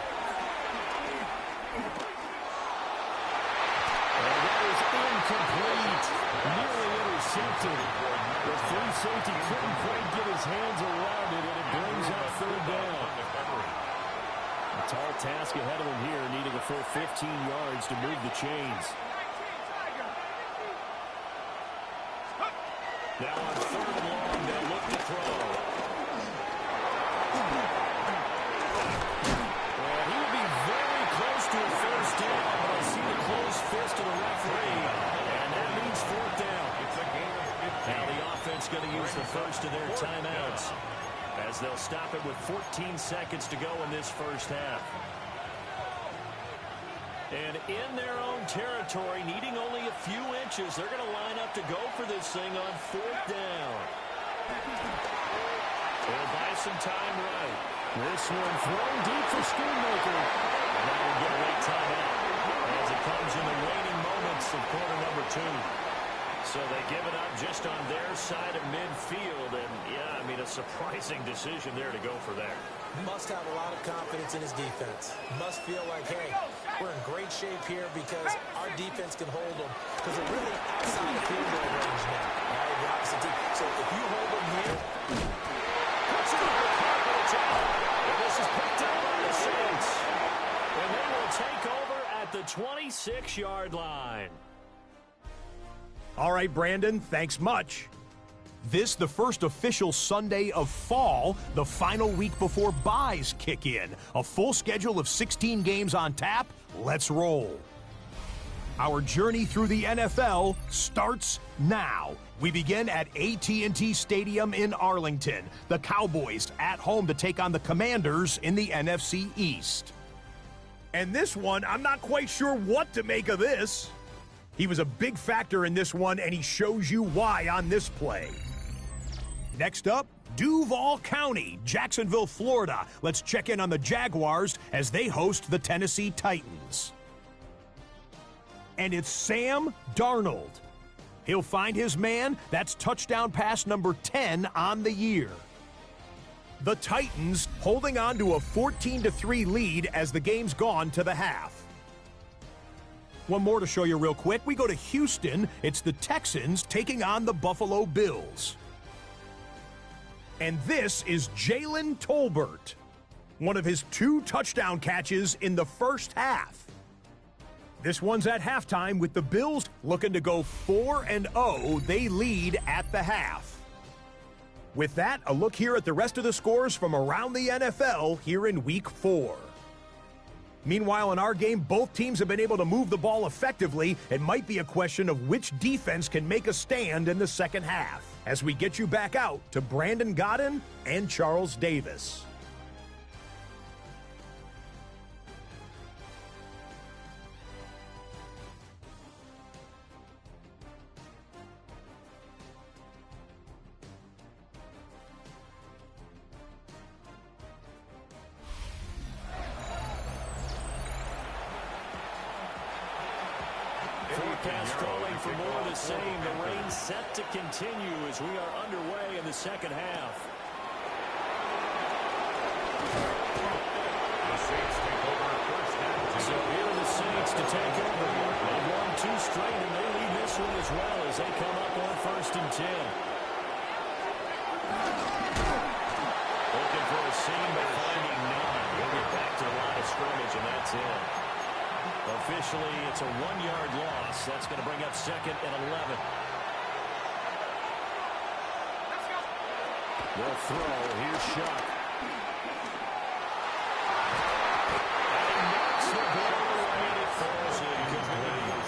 And that is incomplete. Nearly intercepted. The free safety couldn't quite get his hands around it, and it brings up third down. A tall task ahead of him here, needing a full 15 yards to move the chains. Now on third and long, they'll look to throw. Well, he will be very close to a first down, but I see the closed fist of the referee, and that means fourth down. Now the offense going to use the first of their timeouts, as they'll stop it with 14 seconds to go in this first half. And in their own territory, needing only a few inches, they're going to line up to go for this thing on fourth down. They'll buy some time right. This one thrown deep for Schoonmaker. And that will get a late timeout as it comes in the waning moments of quarter number 2. So they give it up just on their side of midfield. And, yeah, I mean, a surprising decision there to go for that. Must have a lot of confidence in his defense. Must feel like, hey, we're in great shape here because our defense can hold them. Because they're really outside the field goal range now. All right, the opposite team. So if you hold them here, puts it over the carpet, it's out. And this is picked up by the Saints. And they will take over at the 26-yard line. All right, Brandon, thanks much. This, the first official Sunday of fall, the final week before byes kick in. A full schedule of 16 games on tap. Let's roll. Our journey through the NFL starts now. We begin at AT&T Stadium in Arlington. The Cowboys at home to take on the Commanders in the NFC East. And this one, I'm not quite sure what to make of this. He was a big factor in this one, and he shows you why on this play. Next up, Duval County, Jacksonville, Florida. Let's check in on the Jaguars as they host the Tennessee Titans. And it's Sam Darnold. He'll find his man. That's touchdown pass number 10 on the year. The Titans holding on to a 14-3 lead as the game's gone to the half. One more to show you real quick. We go to Houston. It's the Texans taking on the Buffalo Bills. And this is Jalen Tolbert. One of his 2 touchdown catches in the first half. This one's at halftime with the Bills looking to go 4-0. They lead at the half. With that, a look here at the rest of the scores from around the NFL here in Week 4. Meanwhile, in our game, both teams have been able to move the ball effectively. It might be a question of which defense can make a stand in the second half. As we get you back out to Brandon Godden and Charles Davis. Forecast calling for more of the same. The rain set to continue as we are underway in the second half. The Saints take over first half. So here are the Saints to take over. They've won 2 straight, and they lead this one as well as they come up on 1st and 10. seam, but finding none. We'll get back to the line of scrimmage, and that's it. Officially, it's a 1-yard loss. That's going to bring up 2nd and 11. They'll throw. Here's Shuck. And knocks the ball away, and it falls incomplete.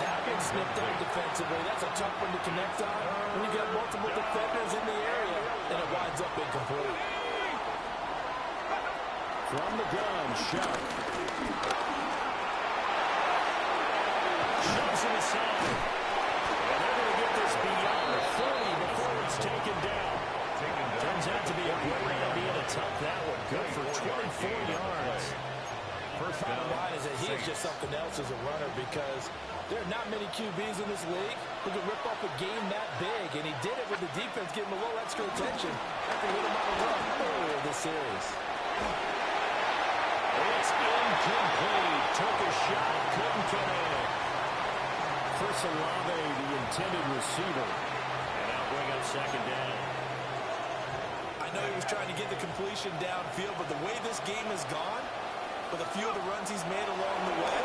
That one snipped out defensively. That's a tough one to connect on when you got multiple defenders in the area, and it winds up incomplete. From the gun, Shuck. Shoves it aside. And they're going to get this beyond 30 before it's taken down. Turns out to be a great idea to tuck that one. Good for 24 yards. Bottom line is that he is just something else as a runner, because there are not many QBs in this league who can rip up a game that big, and he did it with the defense giving him a little extra attention after hitting him on the run earlier this series. It's incomplete. Took a shot, couldn't connect. For Olave, the intended receiver. And now bring up 2nd down. I know he was trying to get the completion downfield, but the way this game has gone, with a few of the runs he's made along the way,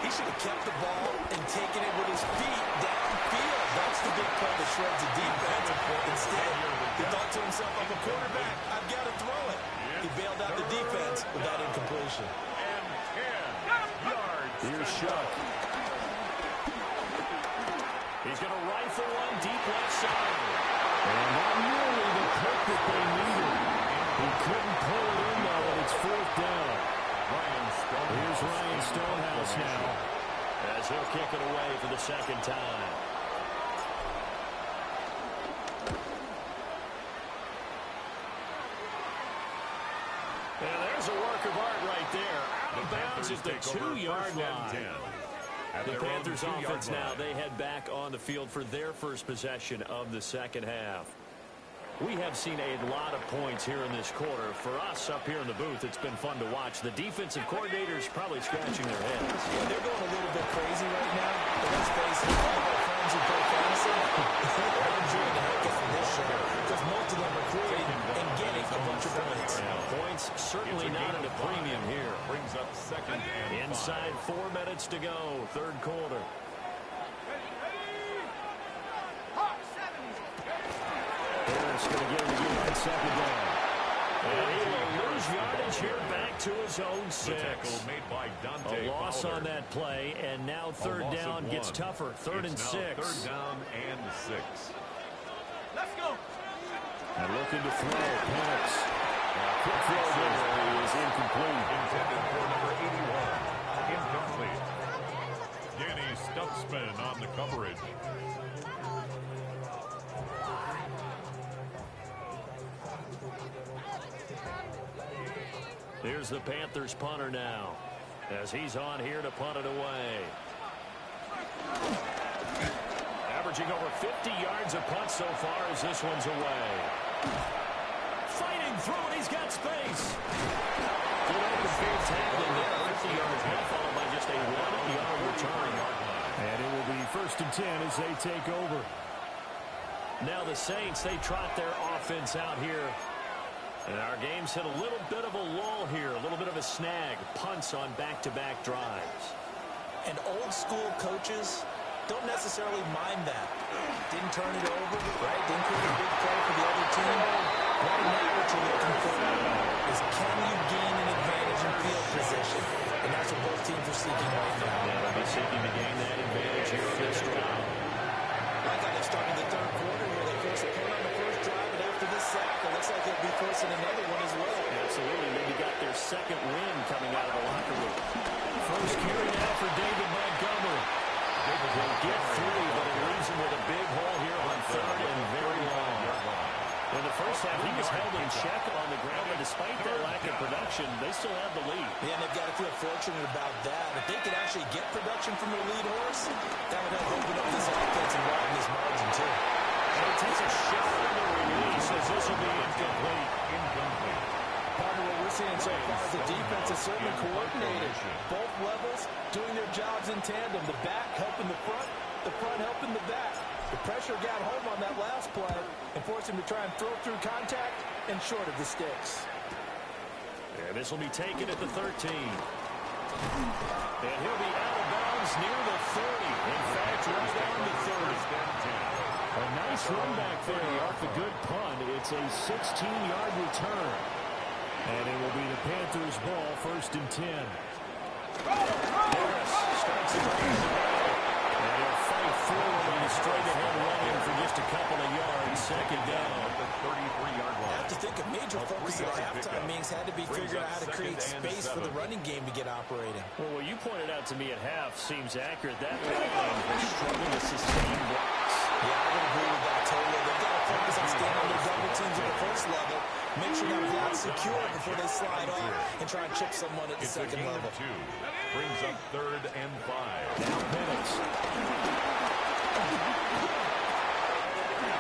he should have kept the ball and taken it with his feet downfield. That's the big play that shreds the defense. Instead, he thought to himself, I'm a quarterback, I've got to throw it. He bailed out the defense with that incompletion. And 10 yards. Here's Shuck. He's going to rifle one deep left side. And not nearly the pick that they needed. He couldn't pull it in, though, and it's 4th down. Here's Ryan Stonehouse now, as he'll kick it away for the 2nd time. And there's a work of art right there. Out of bounds at the 2-yard line. The Panthers offense now, they head back on the field for their first possession of the 2nd half. We have seen a lot of points here in this quarter. For us up here in the booth, it's been fun to watch. The defensive coordinators probably scratching their heads. Yeah, they're going a little bit crazy right now. But let's face it, all of our friends who play fantasy, they're enjoying the heck out of this show, because most of them are creating and getting a bunch of points. Points certainly not at a premium here. Brings up 2nd and Inside 4 minutes to go, 3rd quarter. Harris going to get him again on 2nd down. And he will lose yardage here back to his own 6. Made by Dante a loss Fowler. On that play, and now 3rd down gets tougher. 3rd and 6. 3rd down and 6. Let's go. And looking to throw, Penix. Quick throw there is incomplete. Intended for number 81. Incomplete. Danny Stutzman on the coverage. Here's the Panthers punter now, as he's on here to punt it away. Averaging over 50 yards a punt so far as this one's away. Fighting through it, he's got space. Good open field tackling there, 50 yards now, followed by just a 1-yard return. And it will be 1st and 10 as they take over. Now the Saints, they trot their offense out here. And our game's hit a little bit of a lull here, a little bit of a snag. Punts on back-to-back drives. And old-school coaches don't necessarily mind that. Didn't turn it over, right? Didn't create a big play for the other team. Right now what you're looking for is, can you gain an advantage in field position? And that's what both teams are seeking right now. Yeah, they'll be seeking to gain that advantage here in this drive. Like how they started the 3rd quarter where they forced a punt on the 1st drive, and after this sack, it looks like they'll be forcing another one as well. Absolutely. Maybe got their 2nd win coming out of the locker room. First carry now for David Montgomery. Will get 3, but it leaves him with a big hole here on 3rd and very long. In the first half, he was held in check on the ground, but despite their lack of production, they still have the lead. Yeah, and they've got to feel fortunate about that. If they could actually get production from their lead horse, that would help open up this offense and widen this margin, too. And he takes a shot on the release as this will be incomplete. Part of what we're seeing so far is the defense is certainly coordinated. Both levels doing their jobs in tandem. The back helping the front helping the back. The pressure got home on that last play and forced him to try and throw through contact and short of the sticks. And this will be taken at the 13. And he'll be out of bounds near the 30. In fact, right down the 30. A nice run back there off the good punt. It's a 16-yard return. And it will be the Panthers' ball, 1st and 10. Harris strikes it right. And he'll fight forward on the straight-ahead running for just a couple of yards. 2nd down at the 33-yard line. I have to think a major focus at halftime means had to be figuring out how to create space for the running game to get operating. Well, what you pointed out to me at half seems accurate. That line has struggled to sustain blocks. Yeah, I would agree with that totally. They've got to focus on staying on their double teams at the first level. Make sure that block's secure before they slide off and try and chip someone at the second level. Brings up 3rd and 5. Now Penix.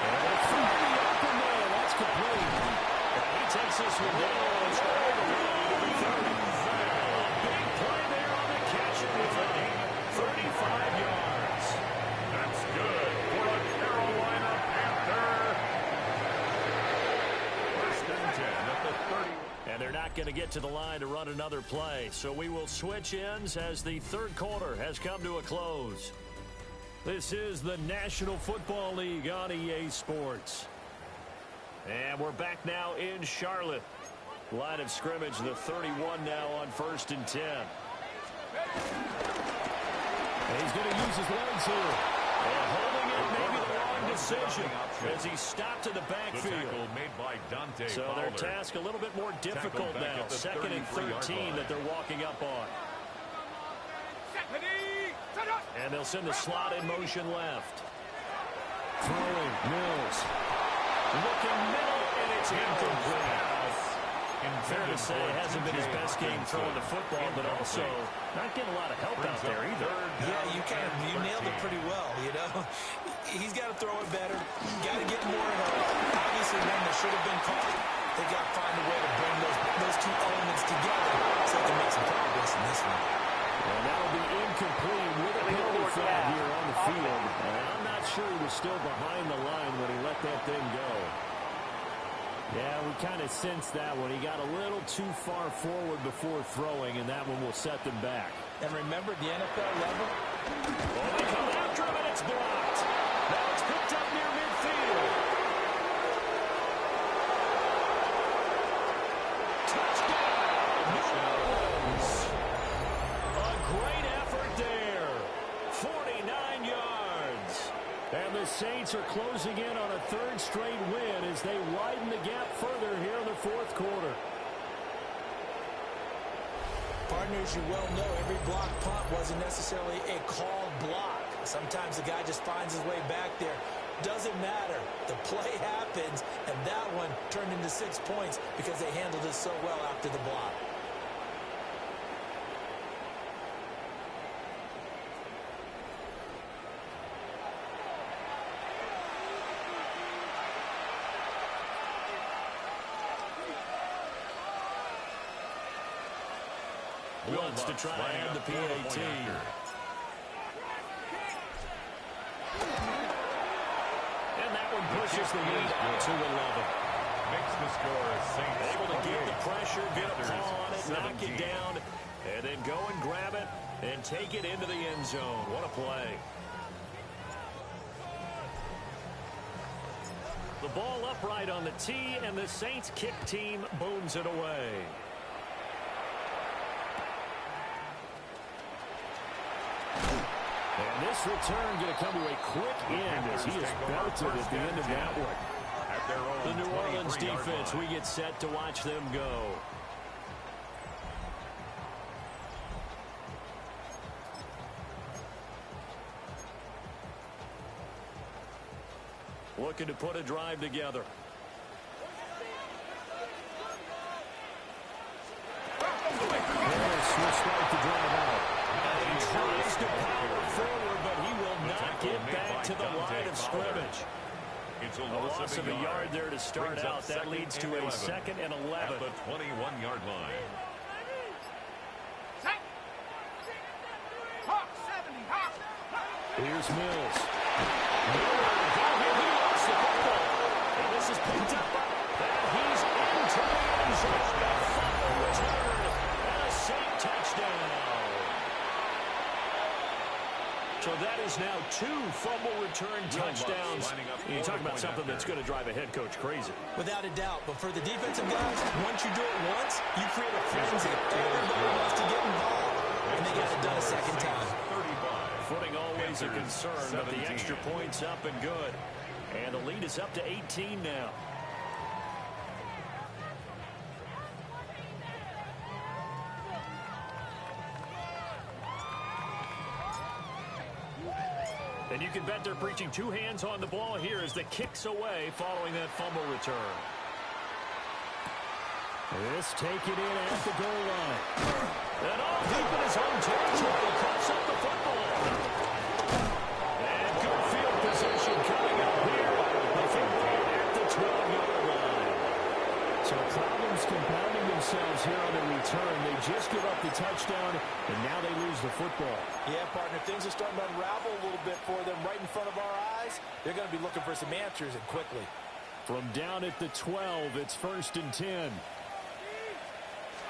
And it's from the open man. That's complete. And he takes this one down. It's all the way to the 30. A big play there on the catch and release. 35 yards. That's good for a Carolina Panther. 1st and 10 at the 30. And they're not going to get to the line to run another play. So we will switch ends as the 3rd quarter has come to a close. This is the National Football League on EA Sports. And we're back now in Charlotte. Line of scrimmage, the 31 now on 1st and 10. And he's going to use his legs here. And holding it may be the wrong decision as he stopped in the backfield. Made by Dante so Fowler. their task a little bit more difficult now. 2nd and 13 that they're walking up on. And they'll send the slot in motion left. Throwing, Mills. Looking middle, and it's incomplete. Fair to say, it hasn't been his best game throwing the football, but also not getting a lot of help out there either. Yeah, you nailed it pretty well, you know. He's got to throw it better. Got to get more help. Obviously, one that should have been caught. They got to find a way to bring those two elements together so they can make some progress in this one. And that'll be incomplete with a penalty flag here on the field. And I'm not sure he was still behind the line when he let that thing go. Yeah, we kind of sensed that one. He got a little too far forward before throwing, and that one will set them back. And remember, the NFL level. Oh, they come after him, and it's blocked. Now it's picked up near midfield. Touchdown, New Orleans. A great effort there. 49 yards. And the Saints are closing in on a 3rd straight win as they widen the gap further here in the 4th quarter. Partners, you well know every block punt wasn't necessarily a called block. Sometimes the guy just finds his way back there. Doesn't matter. The play happens, and that one turned into 6 points because they handled it so well after the block. Wants to try and add the PAT. And that one pushes the lead out to 11. Makes the score Saints. Able to get the pressure, get a paw on it, knock it down, and then go and grab it and take it into the end zone. What a play. The ball upright on the tee, and the Saints kick team booms it away. And this return going to come to a quick end as he is belted at the end of that one. The New Orleans defense, we get set to watch them go. Looking to put a drive together. Harris will start to drive out. He tries to power forward, but he will not get back to the line of scrimmage. It's a loss of a yard there to start out. That leads to a 2nd and 11. At the 21-yard line. Here's Mills. Miller picked up, and he's into the end zone. A fumble return, and a Saint touchdown. So that is now 2 fumble return touchdowns. You talk about something that's going to drive a head coach crazy. Without a doubt. But for the defensive guys, once you do it once, you create a frenzy. Everybody wants to get involved, and they got it done a second time. Footing always a concern, but the extra point's up and good. And the lead is up to 18 now. And you can bet they're preaching 2 hands on the ball here as the kick's away following that fumble return. This taken in at the goal line. And off deep in his own territory, cuts up the football. And good field position coming up here. The football at the 12-yard line. So problems compounding themselves here on the return. They just give up the touchdown, and now they lose the football. Yeah, partner, things are starting to unravel a little bit for them right in front of our eyes. They're going to be looking for some answers, and quickly. From down at the 12, it's 1st and 10.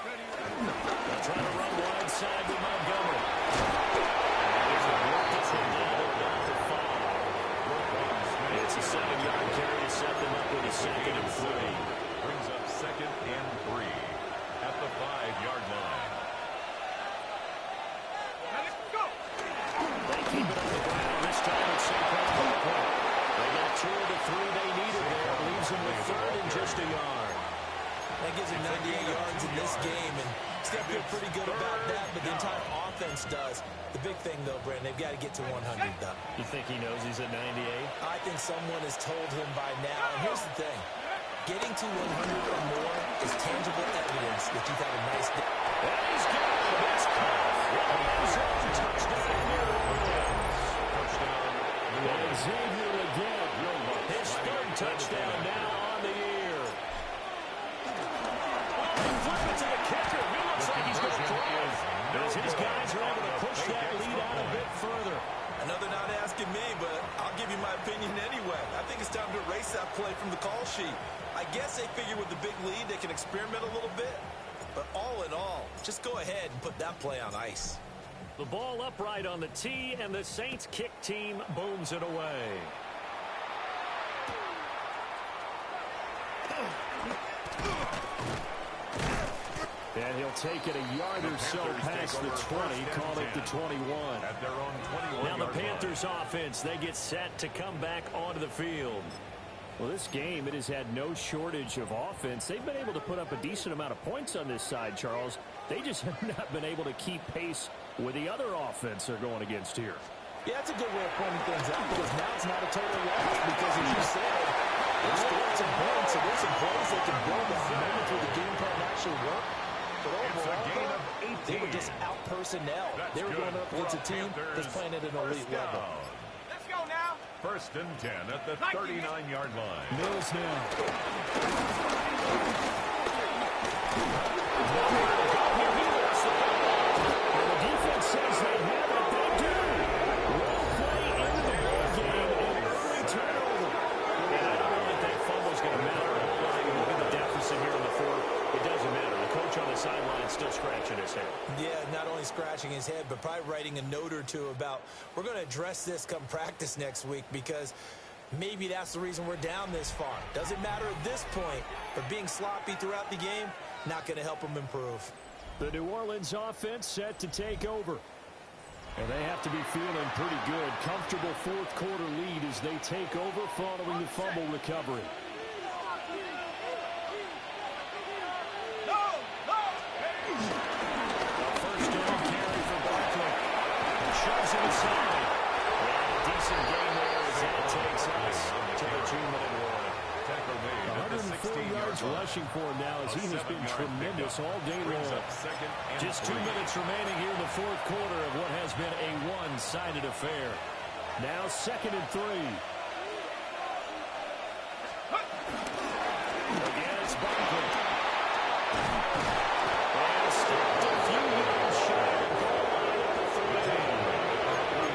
They'll try to run wide side with Montgomery. It's a 7-yard carry to set them up with a 2nd and 3. Brings up 2nd and 3 at the 5-yard line. They keep it on the ground. This time it's St. Paul. They got 2 of the 3 they needed there. Leaves them with 3rd and just a yard. That gives him 98 yards in this game, and still feel pretty good about that, but the entire offense does. The big thing, though, Brandon, they've got to get to 100, though. You think he knows he's at 98? I think someone has told him by now. And here's the thing. Getting to 100 or more is tangible evidence that you've had a nice day. And he's got it. That's touchdown. And Xavier again. His 3rd touchdown now on the year. Flip it to the kicker. He looks like he's going to throw. As his guys are able to push that lead out a bit further. I know they're not asking me, but I'll give you my opinion anyway. I think it's time to erase that play from the call sheet. I guess they figure with the big lead they can experiment a little bit. But all in all, just go ahead and put that play on ice. The ball upright on the tee, and the Saints kick team booms it away. And he'll take it a yard or so past the 20, call it the 21. At their own 21. Now the Panthers offense, they get set to come back onto the field. Well, this game, it has had no shortage of offense. They've been able to put up a decent amount of points on this side, Charles. They just have not been able to keep pace with the other offense they're going against here. Yeah, that's a good way of pointing things out, because now it's not a total loss, because as you said, they're scoring some points, so there's some plays they can build that moment through the game plan actually work. But overall, they were just out personnel. They were going up against a team that's playing at an elite level. Let's go now. 1st and 10 at the 39-yard line. Mills now. And the defense says they have it. They do. Well play into the ball game and early turnover. And I don't know that that fumble's going to matter a whole lot. You look at the deficit here in the 4th. It doesn't matter. The coach on the sideline is still scratching his head. Yeah, not only scratching his head, but probably writing a note or two about, we're going to address this come practice next week, because maybe that's the reason we're down this far. Doesn't matter at this point, but being sloppy throughout the game, not going to help them improve. The New Orleans offense set to take over. And they have to be feeling pretty good. Comfortable 4th quarter lead as they take over following the fumble recovery. Shoves it inside. And a decent game there as that takes us to the 2-minute warning. 104 yards rushing for him now as he has been tremendous all day long. Just 2 minutes remaining here in the 4th quarter of what has been a one-sided affair. Now 2nd and 3. Again, it's Barkley. And stopped a few yards shy of the goal line at the 13.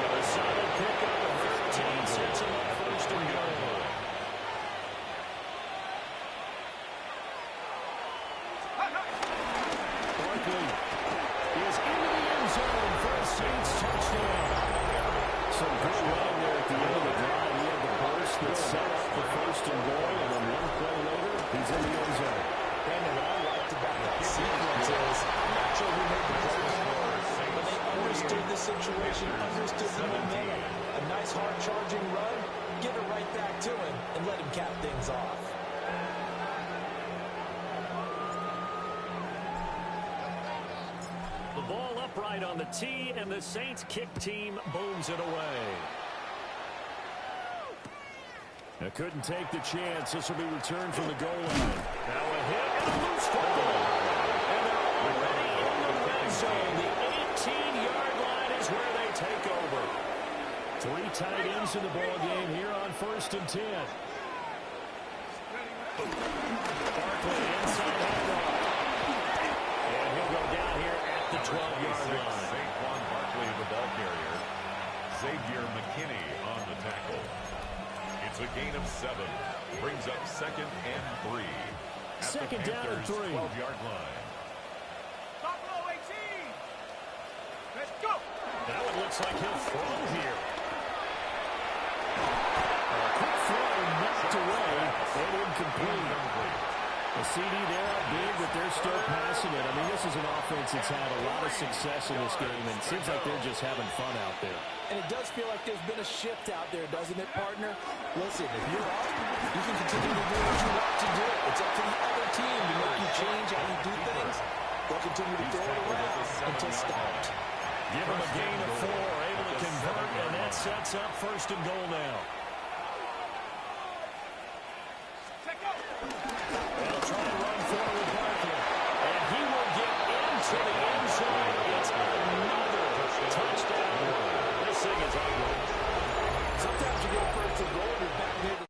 A solid pickup of 13 sets him up 1st and goal. Barkley is into the end zone for a Saints touchdown. Some good running there at the end of the drive. He had the burst that set up the first and goal, and then one play later, he's in the end zone. And what I liked about that sequence is, I'm not sure who made the play before, but they understood the situation, understood the momentum. A nice hard-charging run, give it right back to him, and let him cap things off. The ball upright on the tee, and the Saints kick team booms it away. They couldn't take the chance. This will be returned from the goal line. Now a hit and a loose ball. And they're already in the red zone. The 18-yard line is where they take over. 3 tight ends in the ball game here on 1st and 10. Barkley inside handoff. And he'll go down here at the 12-yard line. Saquon Barkley, the ball carrier. Xavier McKinney on the tackle. It's a gain of 7. Brings up 2nd and 3. Second down and 3. 12-yard line. Buffalo 18. Let's go. Now it looks like he'll throw here. A quick throw knocked away and incomplete. The CD there up big, but they're still passing it. I mean, this is an offense that's had a lot of success in this game, and it seems like they're just having fun out there. And it does feel like there's been a shift out there, doesn't it, partner? Listen, if you're up, you can continue to do what you want to do. It's up to the other team to make you change how you do things. They'll continue to throw it around until stopped. Give them a gain of 4, able to convert, and that sets up 1st and goal now. They'll try to run forward Barkley, and he will get into the end zone. It's another touchdown. This thing is ugly. Sometimes you get a 1st and goal, you're back near the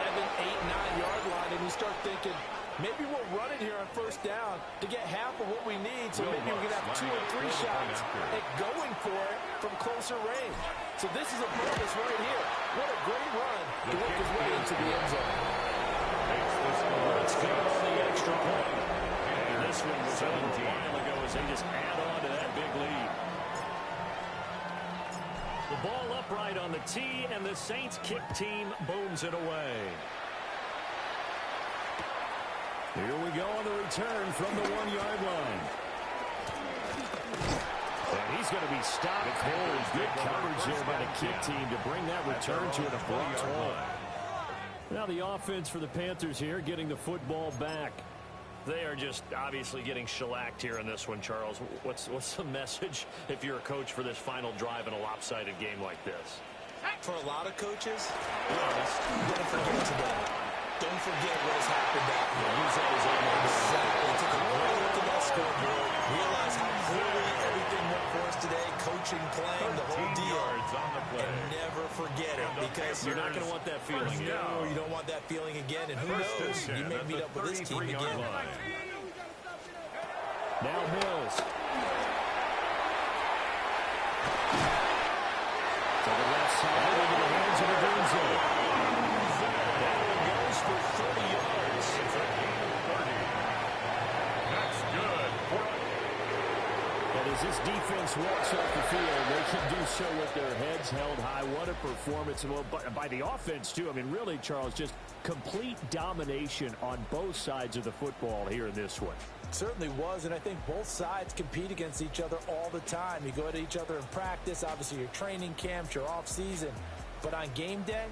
at the 8-9-yard line, and you start thinking, maybe we'll run it here on 1st down to get half of what we need, so maybe we can have 2 or 3 shots at going for it from closer range. So this is a bonus right here. What a great run to work his way into the end zone. Let's go on the extra point. And this one was a while ago as they just add on to that big lead. The ball upright on the tee, and the Saints kick team booms it away. Here we go on the return from the 1-yard line. And he's going to be stopped cold. Good coverage there by the kick team to bring that return to an abrupt halt. Now the offense for the Panthers here getting the football back. They are just obviously getting shellacked here in this one, Charles. What's the message if you're a coach for this final drive in a lopsided game like this? For a lot of coaches, be honest, don't forget today. Don't forget what has happened out here. Use that as exactly. Take a great look at that scoreboard. Realize how poorly everything went for us today. Coaching, playing, the whole deal. And never forget it, because you're not going to want that feeling again. No, you don't want that feeling again. And who knows? You may meet up with this team again. Now Mills. To the left side, into the hands of the green zone. That one goes for 30 yards. It's a gain of 30. That's good. And as this defense walks off the field, they can do so with their heads held high. What a performance. Well, by the offense, too. I mean, really, Charles, just complete domination on both sides of the football here in this one. Certainly was, and I think both sides compete against each other all the time. You go at each other in practice, obviously your training camps, your off-season. But on game day,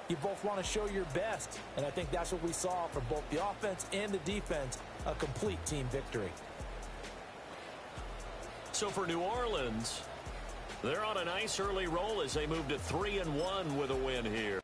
you both want to show your best. And I think that's what we saw from both the offense and the defense, a complete team victory. So for New Orleans, they're on a nice early roll as they move to 3-1 with a win here.